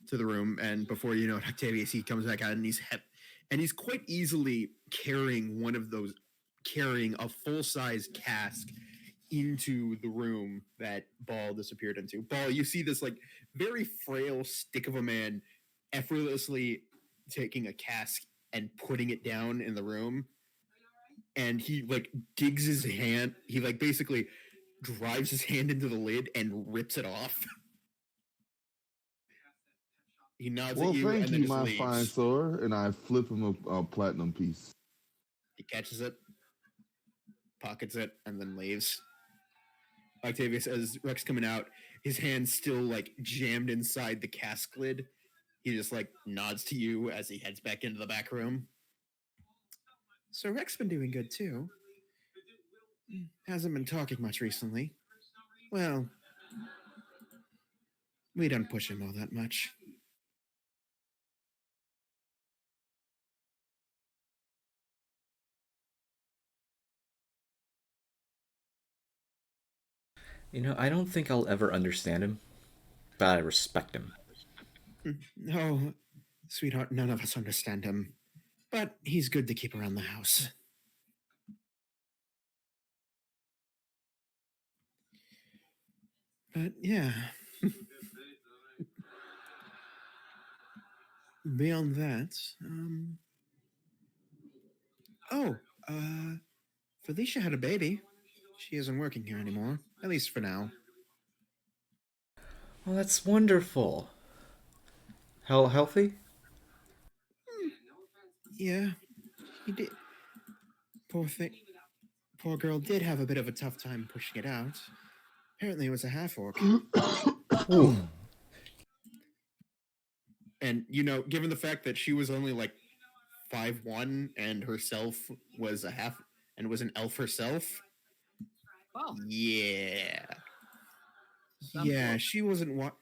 [SPEAKER 1] to the room, and before you know it, Octavius, he comes back out, and he's quite easily carrying a full-size cask into the room that Ball disappeared into. Ball, you see this like very frail stick of a man effortlessly taking a cask and putting it down in the room, and he like digs his hand. He like basically drives his hand into the lid and rips it off. He nods
[SPEAKER 4] Well,
[SPEAKER 1] at you,
[SPEAKER 4] thank
[SPEAKER 1] and then
[SPEAKER 4] you,
[SPEAKER 1] just
[SPEAKER 4] my
[SPEAKER 1] leaves.
[SPEAKER 4] fine sir. And I flip him a platinum piece.
[SPEAKER 1] He catches it, pockets it, and then leaves. Octavius, as Rex coming out, his hand's still like jammed inside the cask lid. He just like nods to you as he heads back into the back room. So Rex been doing good too. Hasn't been talking much recently. Well, we don't push him all that much.
[SPEAKER 2] You know, I don't think I'll ever understand him, but I respect him.
[SPEAKER 1] No, sweetheart, none of us understand him. But he's good to keep around the house. But yeah. Beyond that, oh, Felicia had a baby. She isn't working here anymore, at least for now.
[SPEAKER 2] Well, that's wonderful. How healthy?
[SPEAKER 1] Yeah, he did. Poor thing. Poor girl did have a bit of a tough time pushing it out. Apparently, it was a half orc.
[SPEAKER 2] Ooh.
[SPEAKER 1] And, you know, given the fact that she was only like 5'1" and herself was a half and was an elf herself,
[SPEAKER 5] Oh,
[SPEAKER 1] yeah.
[SPEAKER 5] Some
[SPEAKER 1] Yeah,
[SPEAKER 5] poor-
[SPEAKER 1] she wasn't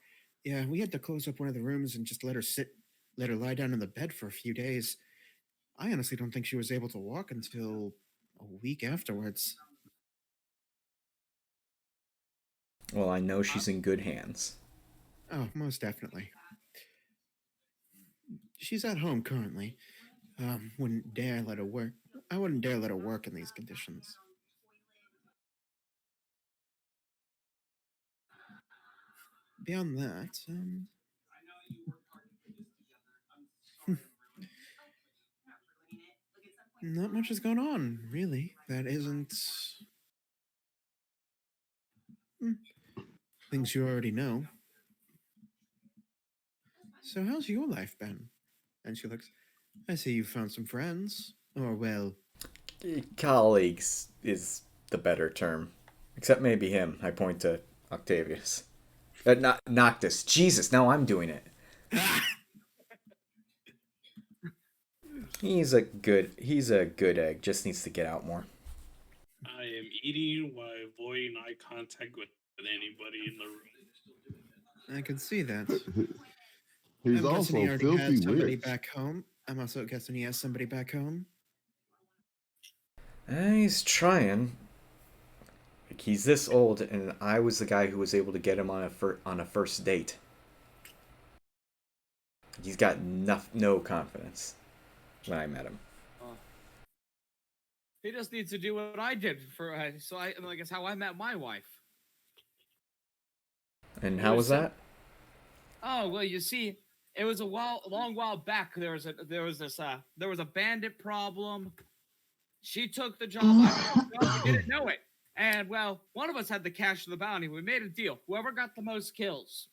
[SPEAKER 1] Yeah, we had to close up one of the rooms and just let her lie down in the bed for a few days. I honestly don't think she was able to walk until a week afterwards.
[SPEAKER 2] Well, I know she's in good hands.
[SPEAKER 1] Oh, most definitely. She's at home currently. Wouldn't dare let her work. I wouldn't dare let her work in these conditions. Beyond that, not much is going on, really. That isn't things you already know. So how's your life been? And she looks, I see you've found some friends. Or, well,
[SPEAKER 2] Colleagues is the better term. Except maybe him. I point to Octavius. Not Noctis. Jesus, now I'm doing it. He's a good egg. Just needs to get out more.
[SPEAKER 3] I am eating while avoiding eye contact with anybody in the room.
[SPEAKER 1] I can see that.
[SPEAKER 4] He's
[SPEAKER 1] I'm guessing he
[SPEAKER 4] also
[SPEAKER 1] already has
[SPEAKER 4] filthy
[SPEAKER 1] somebody
[SPEAKER 4] rich.
[SPEAKER 1] back home. I'm also guessing he has somebody back home.
[SPEAKER 2] He's trying. Like, he's this old, and I was the guy who was able to get him on a first date. He's got no confidence when I met him.
[SPEAKER 5] he just needs to do what I did for. So I like it's how I met my wife.
[SPEAKER 2] And how was that?
[SPEAKER 5] Oh well, you see, it was a long while back. There was a bandit problem. She took the job. We didn't know it, and well, one of us had the cash of the bounty. We made a deal. Whoever got the most kills.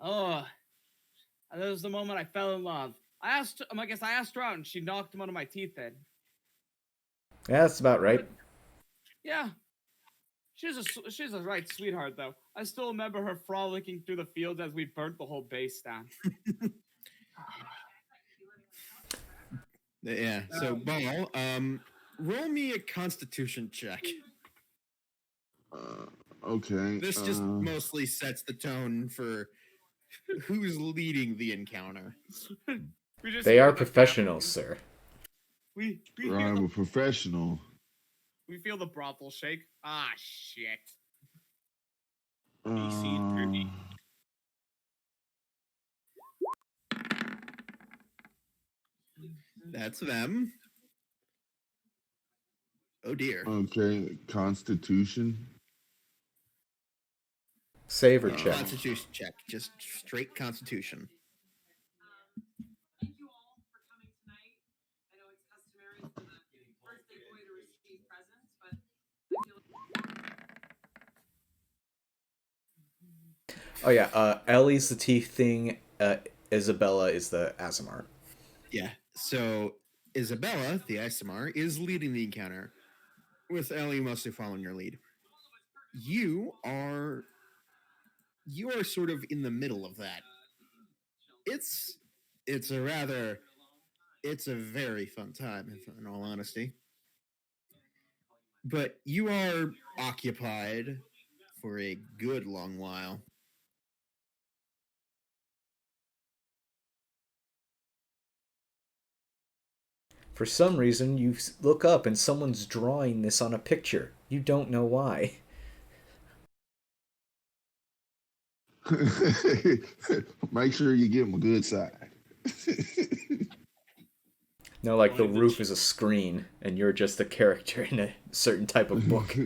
[SPEAKER 5] Oh, that was the moment I fell in love. I asked her out, and she knocked one of my teeth in.
[SPEAKER 2] Yeah, that's about right.
[SPEAKER 5] Yeah, she's a right sweetheart though. I still remember her frolicking through the fields as we burnt the whole base down.
[SPEAKER 1] Yeah. So, Ball, roll me a Constitution check.
[SPEAKER 4] Okay.
[SPEAKER 1] This just mostly sets the tone for who's leading the encounter.
[SPEAKER 2] They are professionals, sir.
[SPEAKER 5] We
[SPEAKER 4] I'm a professional.
[SPEAKER 5] we feel the brothel shake. Ah shit.
[SPEAKER 3] DC 30.
[SPEAKER 1] That's them. Oh dear.
[SPEAKER 4] Okay, Constitution.
[SPEAKER 2] Saver check.
[SPEAKER 1] Constitution check. Just straight Constitution.
[SPEAKER 2] Oh yeah, Ellie's the teeth thing. Isabella is the Azamar.
[SPEAKER 1] Yeah. So Isabella, the Isomar, is leading the encounter, with Ellie mostly following your lead. You are sort of in the middle of that. It's a very fun time, in all honesty. But you are occupied for a good long while.
[SPEAKER 2] For some reason, you look up and someone's drawing this on a picture. You don't know why.
[SPEAKER 4] Make sure you give him a good side.
[SPEAKER 2] No, like the
[SPEAKER 3] Only the
[SPEAKER 2] roof is a screen, and you're just a character in a certain type of book.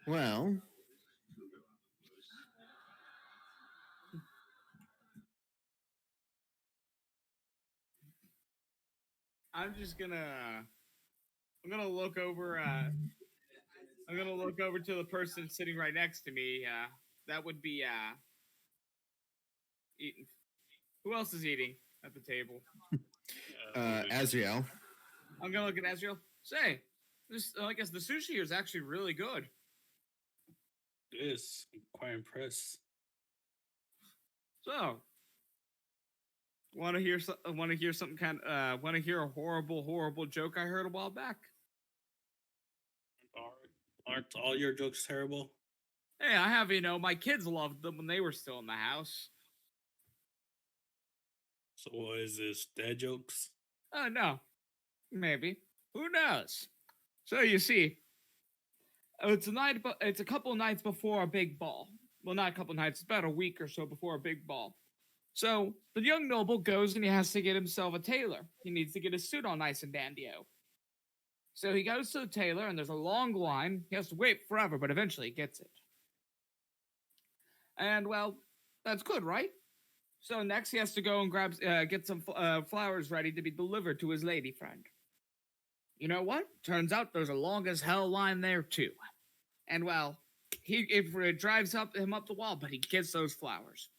[SPEAKER 1] Well,
[SPEAKER 5] I'm gonna look over. I'm gonna look over to the person sitting right next to me. That would be eating. Who else is eating at the table?
[SPEAKER 1] Azriel.
[SPEAKER 5] I'm gonna look at Ezreal. Say, this I guess the sushi here is actually really good.
[SPEAKER 3] This, I'm quite impressed.
[SPEAKER 5] So, want to hear? Want to hear something kind? Want to hear a horrible joke I heard a while back?
[SPEAKER 3] Aren't all your jokes terrible?
[SPEAKER 5] Hey, I have my kids loved them when they were still in the house.
[SPEAKER 3] So what is this? Dad jokes?
[SPEAKER 5] No, maybe. Who knows? So you see, it's a couple of nights before a big ball. Well, not a couple of nights. It's about a week or so before a big ball. So the young noble goes and he has to get himself a tailor. He needs to get his suit all nice and dandy-o. So he goes to the tailor, and there's a long line. He has to wait forever, but eventually he gets it. And, well, that's good, right? So next he has to go and get some flowers ready to be delivered to his lady friend. You know what? Turns out there's a long as hell line there, too. And, well, it drives him up the wall, but he gets those flowers.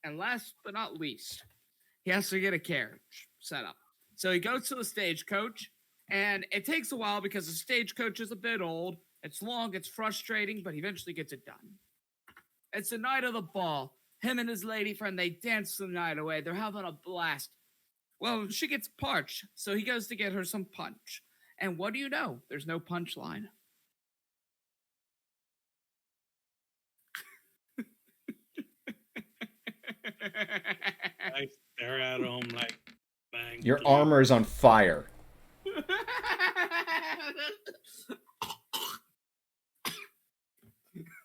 [SPEAKER 5] And last but not least, he has to get a carriage set up. So he goes to the stagecoach, and it takes a while because the stagecoach is a bit old. It's long, it's frustrating, but he eventually gets it done. It's the night of the ball. Him and his lady friend, they dance the night away. They're having a blast. Well, she gets parched, so he goes to get her some punch. And what do you know? There's no punchline.
[SPEAKER 3] I stare at him like, bang.
[SPEAKER 2] Your armor is on fire.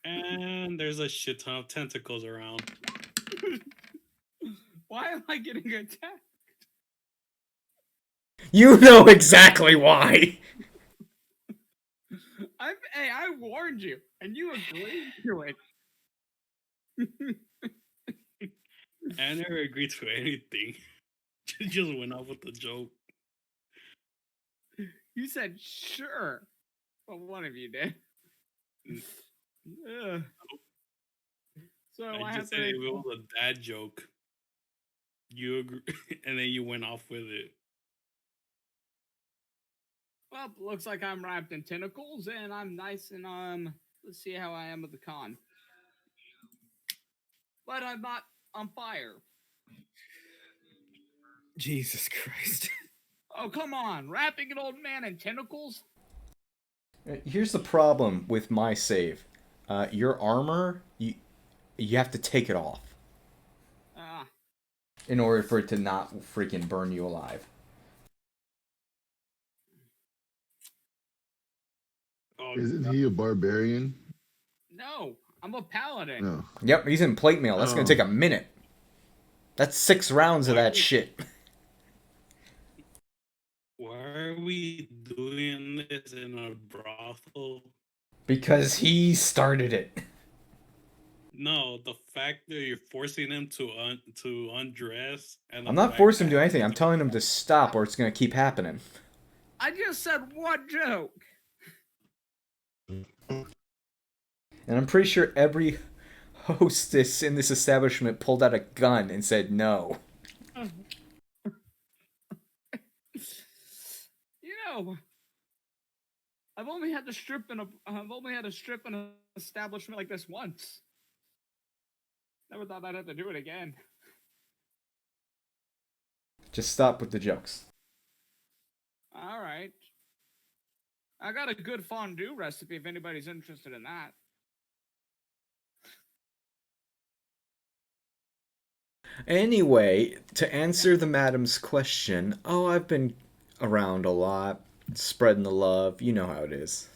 [SPEAKER 3] And there's a shit ton of tentacles around.
[SPEAKER 5] Why am I getting attacked?
[SPEAKER 2] You know exactly why.
[SPEAKER 5] I warned you, and you agreed to it.
[SPEAKER 3] I never agreed to anything. Just went off with the joke.
[SPEAKER 5] You said sure. Well, one of you did. Ugh. So
[SPEAKER 3] I just said it was a dad joke. You agree, and then you went off with it.
[SPEAKER 5] Well, looks like I'm wrapped in tentacles, and I'm nice and let's see how I am with the con. But I'm not on fire.
[SPEAKER 1] Jesus Christ.
[SPEAKER 5] Oh, come on. Wrapping an old man in tentacles?
[SPEAKER 2] Here's the problem with my save. Your armor, you have to take it off in order for it to not freaking burn you alive.
[SPEAKER 3] Oh,
[SPEAKER 4] Isn't he a barbarian?
[SPEAKER 5] No, I'm a paladin.
[SPEAKER 4] No.
[SPEAKER 2] Yep, he's in plate mail. That's gonna take a minute. That's 6 rounds of that shit.
[SPEAKER 3] why are we doing this in a brothel?
[SPEAKER 2] Because he started it.
[SPEAKER 3] No, the fact that you're forcing him to undress, and
[SPEAKER 2] I'm not forcing him to do anything. I'm telling him to stop, or it's gonna keep happening.
[SPEAKER 5] I just said one joke.
[SPEAKER 2] And I'm pretty sure every hostess in this establishment pulled out a gun and said no.
[SPEAKER 5] You know, I've only had to strip in an establishment like this once. Never thought I'd have to do it again.
[SPEAKER 2] Just stop with the jokes.
[SPEAKER 5] All right. I got a good fondue recipe if anybody's interested in that.
[SPEAKER 2] Anyway, to answer the madam's question, oh, I've been around a lot, spreading the love. You know how it is.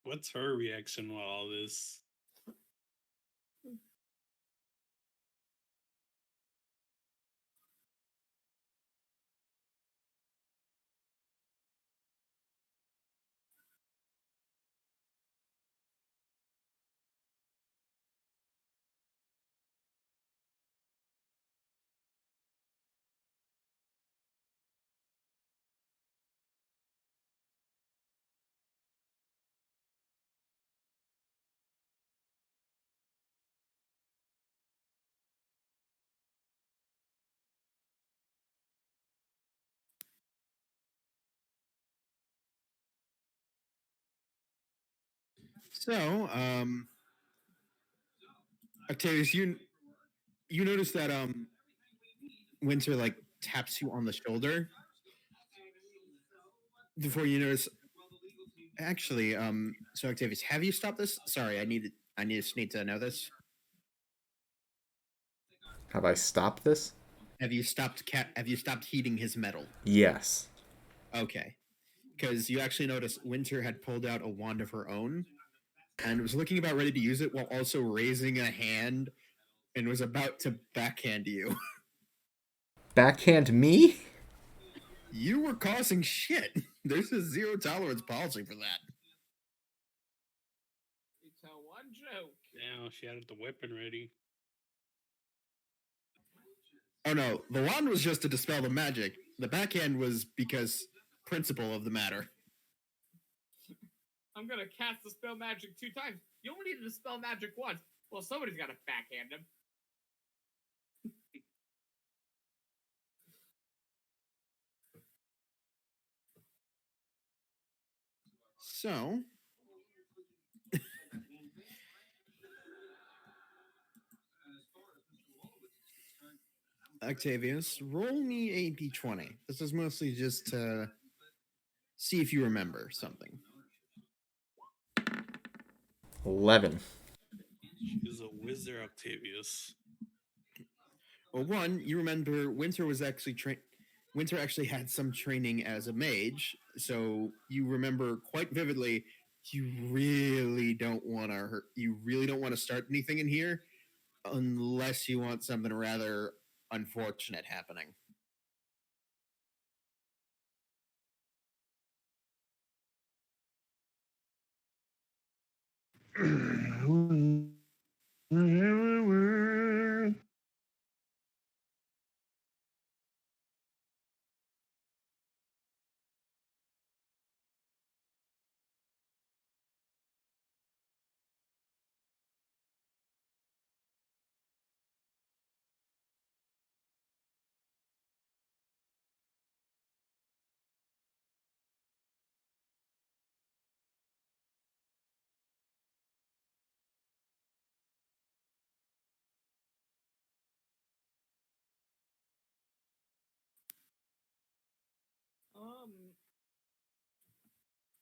[SPEAKER 3] What's her reaction to all this?
[SPEAKER 1] So, Octavius, you notice that Winter like taps you on the shoulder before you notice. Actually, so Octavius, have you stopped this? Sorry, I just need to know this.
[SPEAKER 2] Have I stopped this?
[SPEAKER 1] Have you stopped heating his metal?
[SPEAKER 2] Yes.
[SPEAKER 1] Okay, because you actually noticed Winter had pulled out a wand of her own and was looking about ready to use it while also raising a hand and was about to backhand you.
[SPEAKER 2] Backhand me?
[SPEAKER 1] You were causing shit. There's a zero tolerance policy for that.
[SPEAKER 5] It's a one joke.
[SPEAKER 3] Yeah, she had the weapon ready.
[SPEAKER 1] Oh no, the wand was just to dispel the magic. The backhand was because principle of the matter.
[SPEAKER 5] I'm gonna cast the spell magic 2 times. You only need to dispel magic once. Well, somebody's gotta backhand him.
[SPEAKER 1] So, Octavius, roll me a d20. This is mostly just to see if you remember something.
[SPEAKER 2] 11.
[SPEAKER 3] She's a wizard, Octavius.
[SPEAKER 1] Well, one, you remember Winter was actually Winter actually had some training as a mage, so you remember quite vividly. You really don't want to hurt. You really don't want to start anything in here, unless you want something rather unfortunate happening.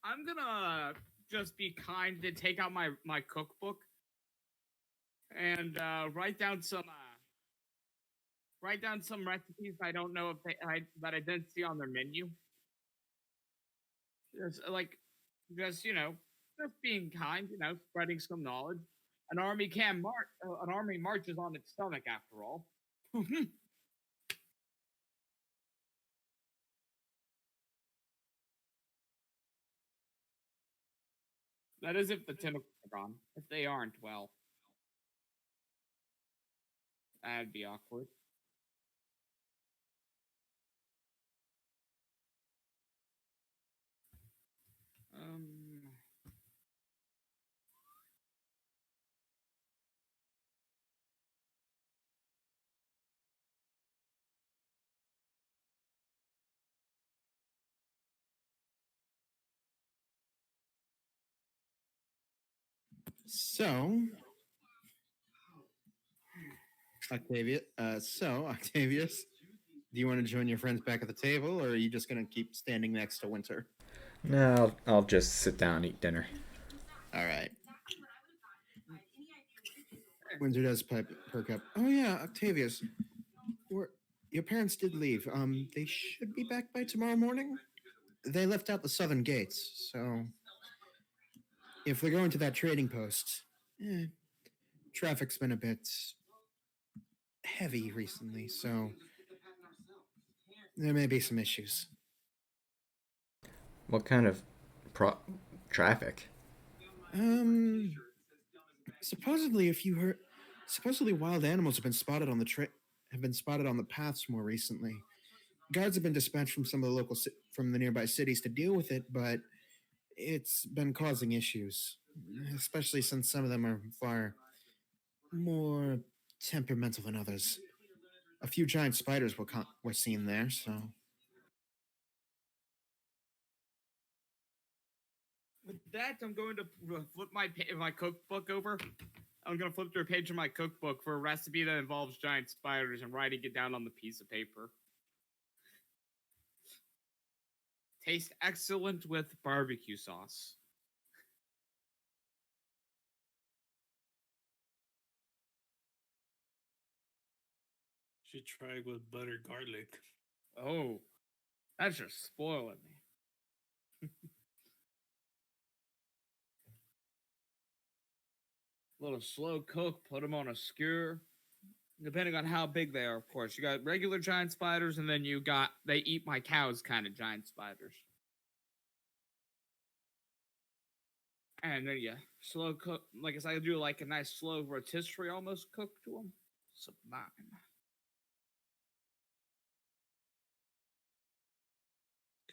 [SPEAKER 5] I'm gonna just be kind and take out my cookbook and write down some recipes I don't know if that I didn't see on their menu. Just just just being kind, spreading some knowledge. An army can march. An army marches on its stomach, after all. That is if the tentacles are gone. If they aren't, well, that'd be awkward. Um.
[SPEAKER 1] So, Octavius, do you want to join your friends back at the table, or are you just going to keep standing next to Winter?
[SPEAKER 2] No, I'll just sit down and eat dinner.
[SPEAKER 1] All right. Windsor does perk up. Oh yeah, Octavius. Your parents did leave. They should be back by tomorrow morning. They left out the southern gates, so if they're going to that trading post, eh, traffic's been a bit heavy recently, so there may be some issues.
[SPEAKER 2] What kind of traffic?
[SPEAKER 1] Supposedly, if you heard, supposedly wild animals have been spotted on the paths more recently. Guards have been dispatched from some of the from the nearby cities to deal with it, but it's been causing issues, especially since some of them are far more temperamental than others. A few giant spiders were seen there, so.
[SPEAKER 5] With that, I'm going to flip my cookbook over. I'm going to flip through a page of my cookbook for a recipe that involves giant spiders and writing it down on the piece of paper. Taste excellent with barbecue sauce.
[SPEAKER 3] Should try it with butter garlic.
[SPEAKER 5] Oh, that's just spoiling me. A little slow cook, put them on a skewer. Depending on how big they are, of course. You got regular giant spiders, and then you got they eat my cows kind of giant spiders. And then you slow cook, like I said, I do like a nice slow rotisserie almost cook to them. Sublime.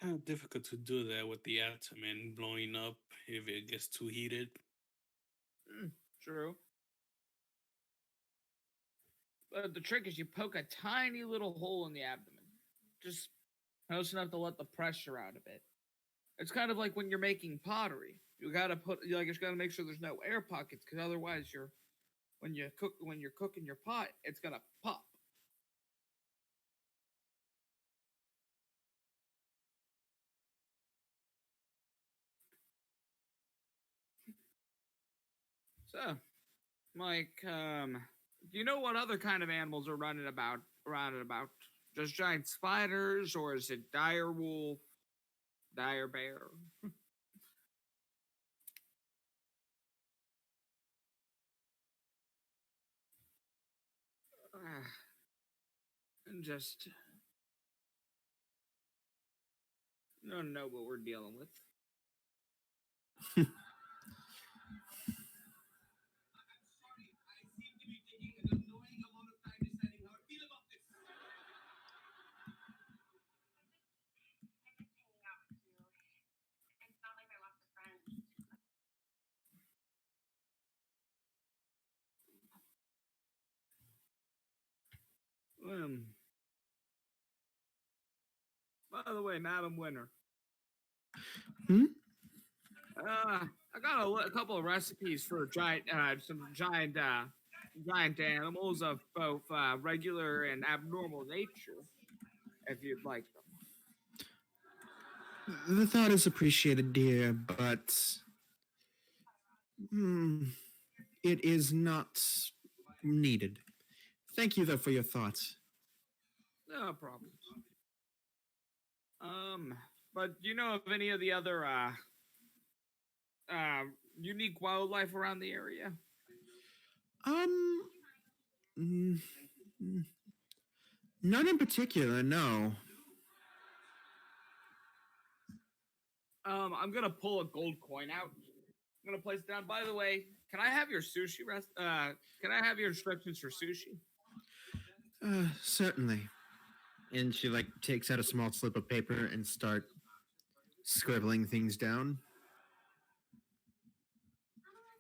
[SPEAKER 3] Kind of difficult to do that with the abdomen blowing up if it gets too heated.
[SPEAKER 5] True. But the trick is you poke a tiny little hole in the abdomen. Just close enough to let the pressure out a bit. It's kind of like when you're making pottery. You gotta make sure there's no air pockets, because otherwise when you're cooking your pot, it's gonna pop. So, Mike, do you know what other kind of animals are running about around and about? Just giant spiders, or is it dire wolf, dire bear? Just don't know what we're dealing with. By the way, Madam Winter. I got a couple of recipes for some giant animals of both regular and abnormal nature, if you'd like them.
[SPEAKER 1] The thought is appreciated, dear, but it is not needed. Thank you, though, for your thoughts.
[SPEAKER 5] No problem. But do you know of any of the other unique wildlife around the area?
[SPEAKER 1] None in particular, no.
[SPEAKER 5] I'm gonna pull a gold coin out. I'm gonna place it down. By the way, can I have your sushi can I have your instructions for sushi?
[SPEAKER 1] Certainly. And she takes out a small slip of paper and start scribbling things down.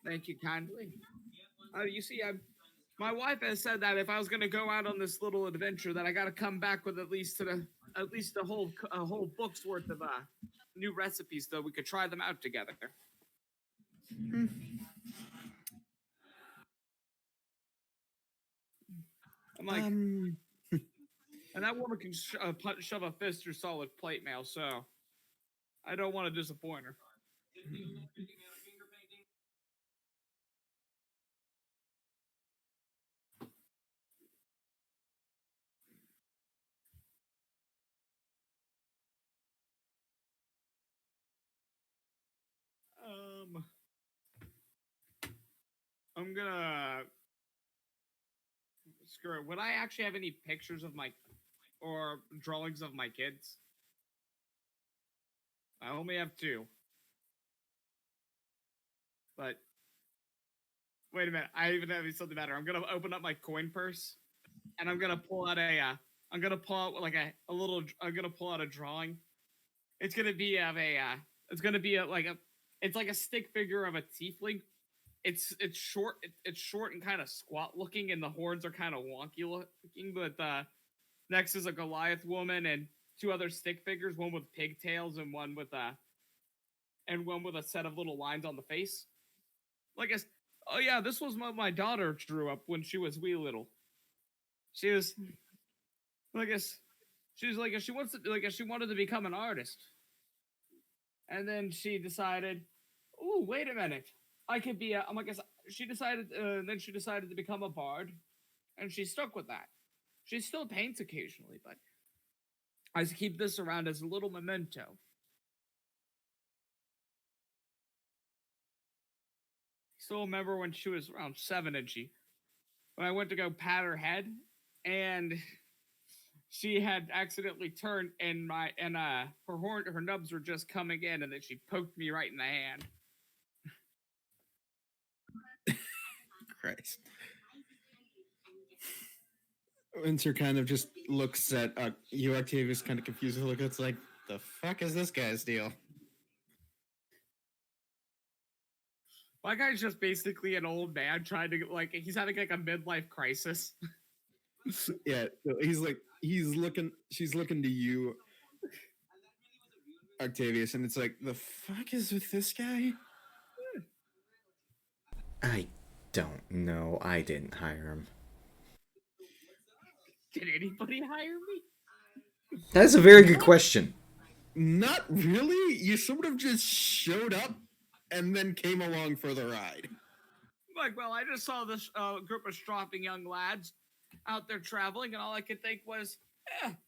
[SPEAKER 5] Thank you kindly. You see, my wife has said that if I was going to go out on this little adventure, that I got to come back with at least a whole book's worth of new recipes, so we could try them out together. I'm like, and that woman can shove a fist through solid plate mail, so I don't want to disappoint her. I'm gonna screw it. Would I actually have any pictures of my or drawings of my kids? I only have two. But wait a minute, I even have something better. I'm gonna open up my coin purse and I'm gonna pull out I'm gonna pull out like a little I'm gonna pull out a drawing. It's gonna be of a it's gonna be it's like a stick figure of a tiefling. It's short it's short and kind of squat looking, and the horns are kind of wonky looking. But next is a Goliath woman and two other stick figures, one with pigtails and one with a set of little lines on the face. Like I, oh yeah, this was what my daughter drew up when she was wee little. She was like us. She was like she wants to like she wanted to become an artist, and then she decided, oh wait a minute, I could be. I'm like she decided. Then she decided to become a bard, and she stuck with that. She still paints occasionally, but I keep this around as a little memento. Still remember when she was around 7, and when I went to go pat her head, and she had accidentally turned, and her nubs were just coming in, and then she poked me right in the hand.
[SPEAKER 1] Christ. Winter kind of just looks at you, Octavius, kind of confused. Look, it's like, the fuck is this guy's deal?
[SPEAKER 5] My guy's just basically an old man trying to he's having like a midlife crisis.
[SPEAKER 1] Yeah, so she's looking to you, Octavius, and it's like, the fuck is with this guy?
[SPEAKER 2] I don't know. I didn't hire him.
[SPEAKER 5] Did anybody hire me?
[SPEAKER 2] That's a very good question.
[SPEAKER 1] Not really. You sort of just showed up and then came along for the ride.
[SPEAKER 5] Well, I just saw this group of strapping young lads out there traveling, and all I could think was,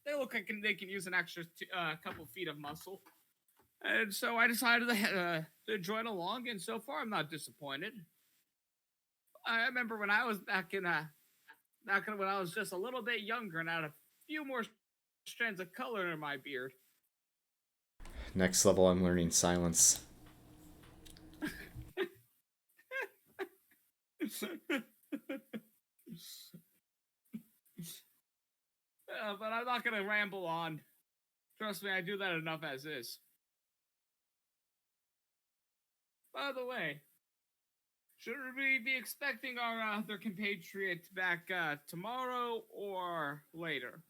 [SPEAKER 5] they look like they can use an extra couple feet of muscle. And so I decided to join along, and so far I'm not disappointed. I remember when I was back when I was just a little bit younger and had a few more strands of color in my beard.
[SPEAKER 2] Next level, I'm learning silence.
[SPEAKER 5] But I'm not gonna ramble on. Trust me, I do that enough as is. By the way, should we be expecting our other compatriot back tomorrow or later?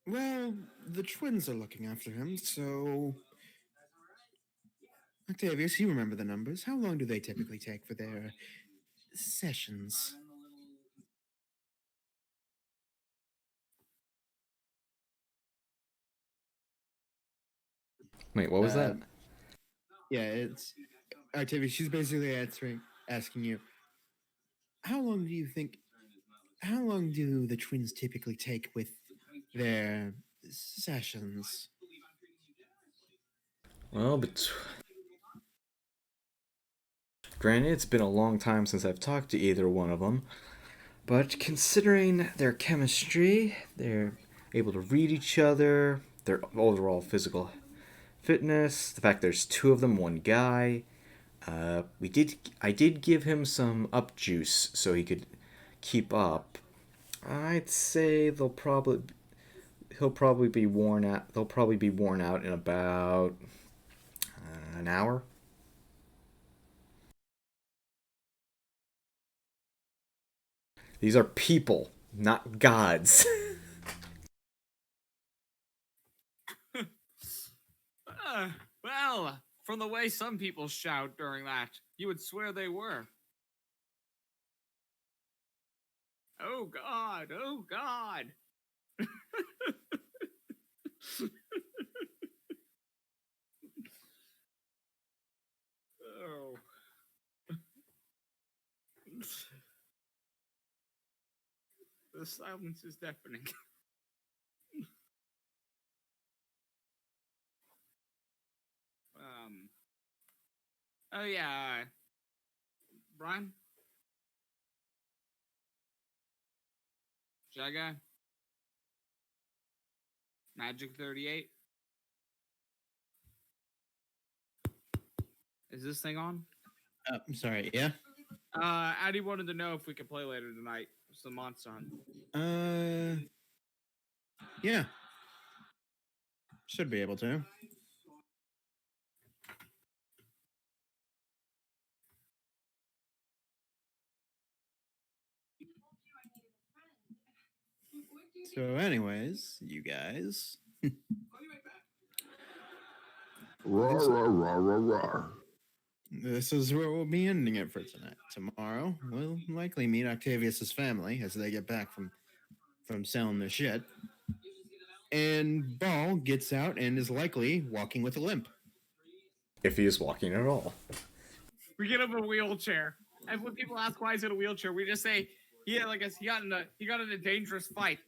[SPEAKER 1] Well, the twins are looking after him, so... Octavius, you remember the numbers. How long do they typically take for their sessions?
[SPEAKER 2] Wait, what was that?
[SPEAKER 1] Yeah, it's Octavius. She's basically asking you, how long do the twins typically take with their sessions?
[SPEAKER 2] Well, granted, it's been a long time since I've talked to either one of them, but considering their chemistry, they're able to read each other, their overall physical fitness, the fact there's two of them, one guy, I did give him some up juice so he could keep up. I'd say he'll probably be worn out. They'll probably be worn out in about an hour. These are people, not gods.
[SPEAKER 5] Well, from the way some people shout during that, you would swear they were. Oh God! Oh God! Oh. The silence is deafening. Oh yeah. Brian? Jaga? Magic 38? Is this thing on?
[SPEAKER 1] I'm sorry. Yeah.
[SPEAKER 5] Addy wanted to know if we could play later tonight. It's the Monster Hunt.
[SPEAKER 1] Yeah. Should be able to. So, anyways, you guys.
[SPEAKER 4] Rawr, rawr, rawr, rawr, rawr.
[SPEAKER 1] This is where we'll be ending it for tonight. Tomorrow, we'll likely meet Octavius's family as they get back from selling their shit. And Ball gets out and is likely walking with a limp.
[SPEAKER 2] If he is walking at all.
[SPEAKER 5] We get him a wheelchair. And when people ask why he's in a wheelchair, we just say, yeah, like he got in a dangerous fight.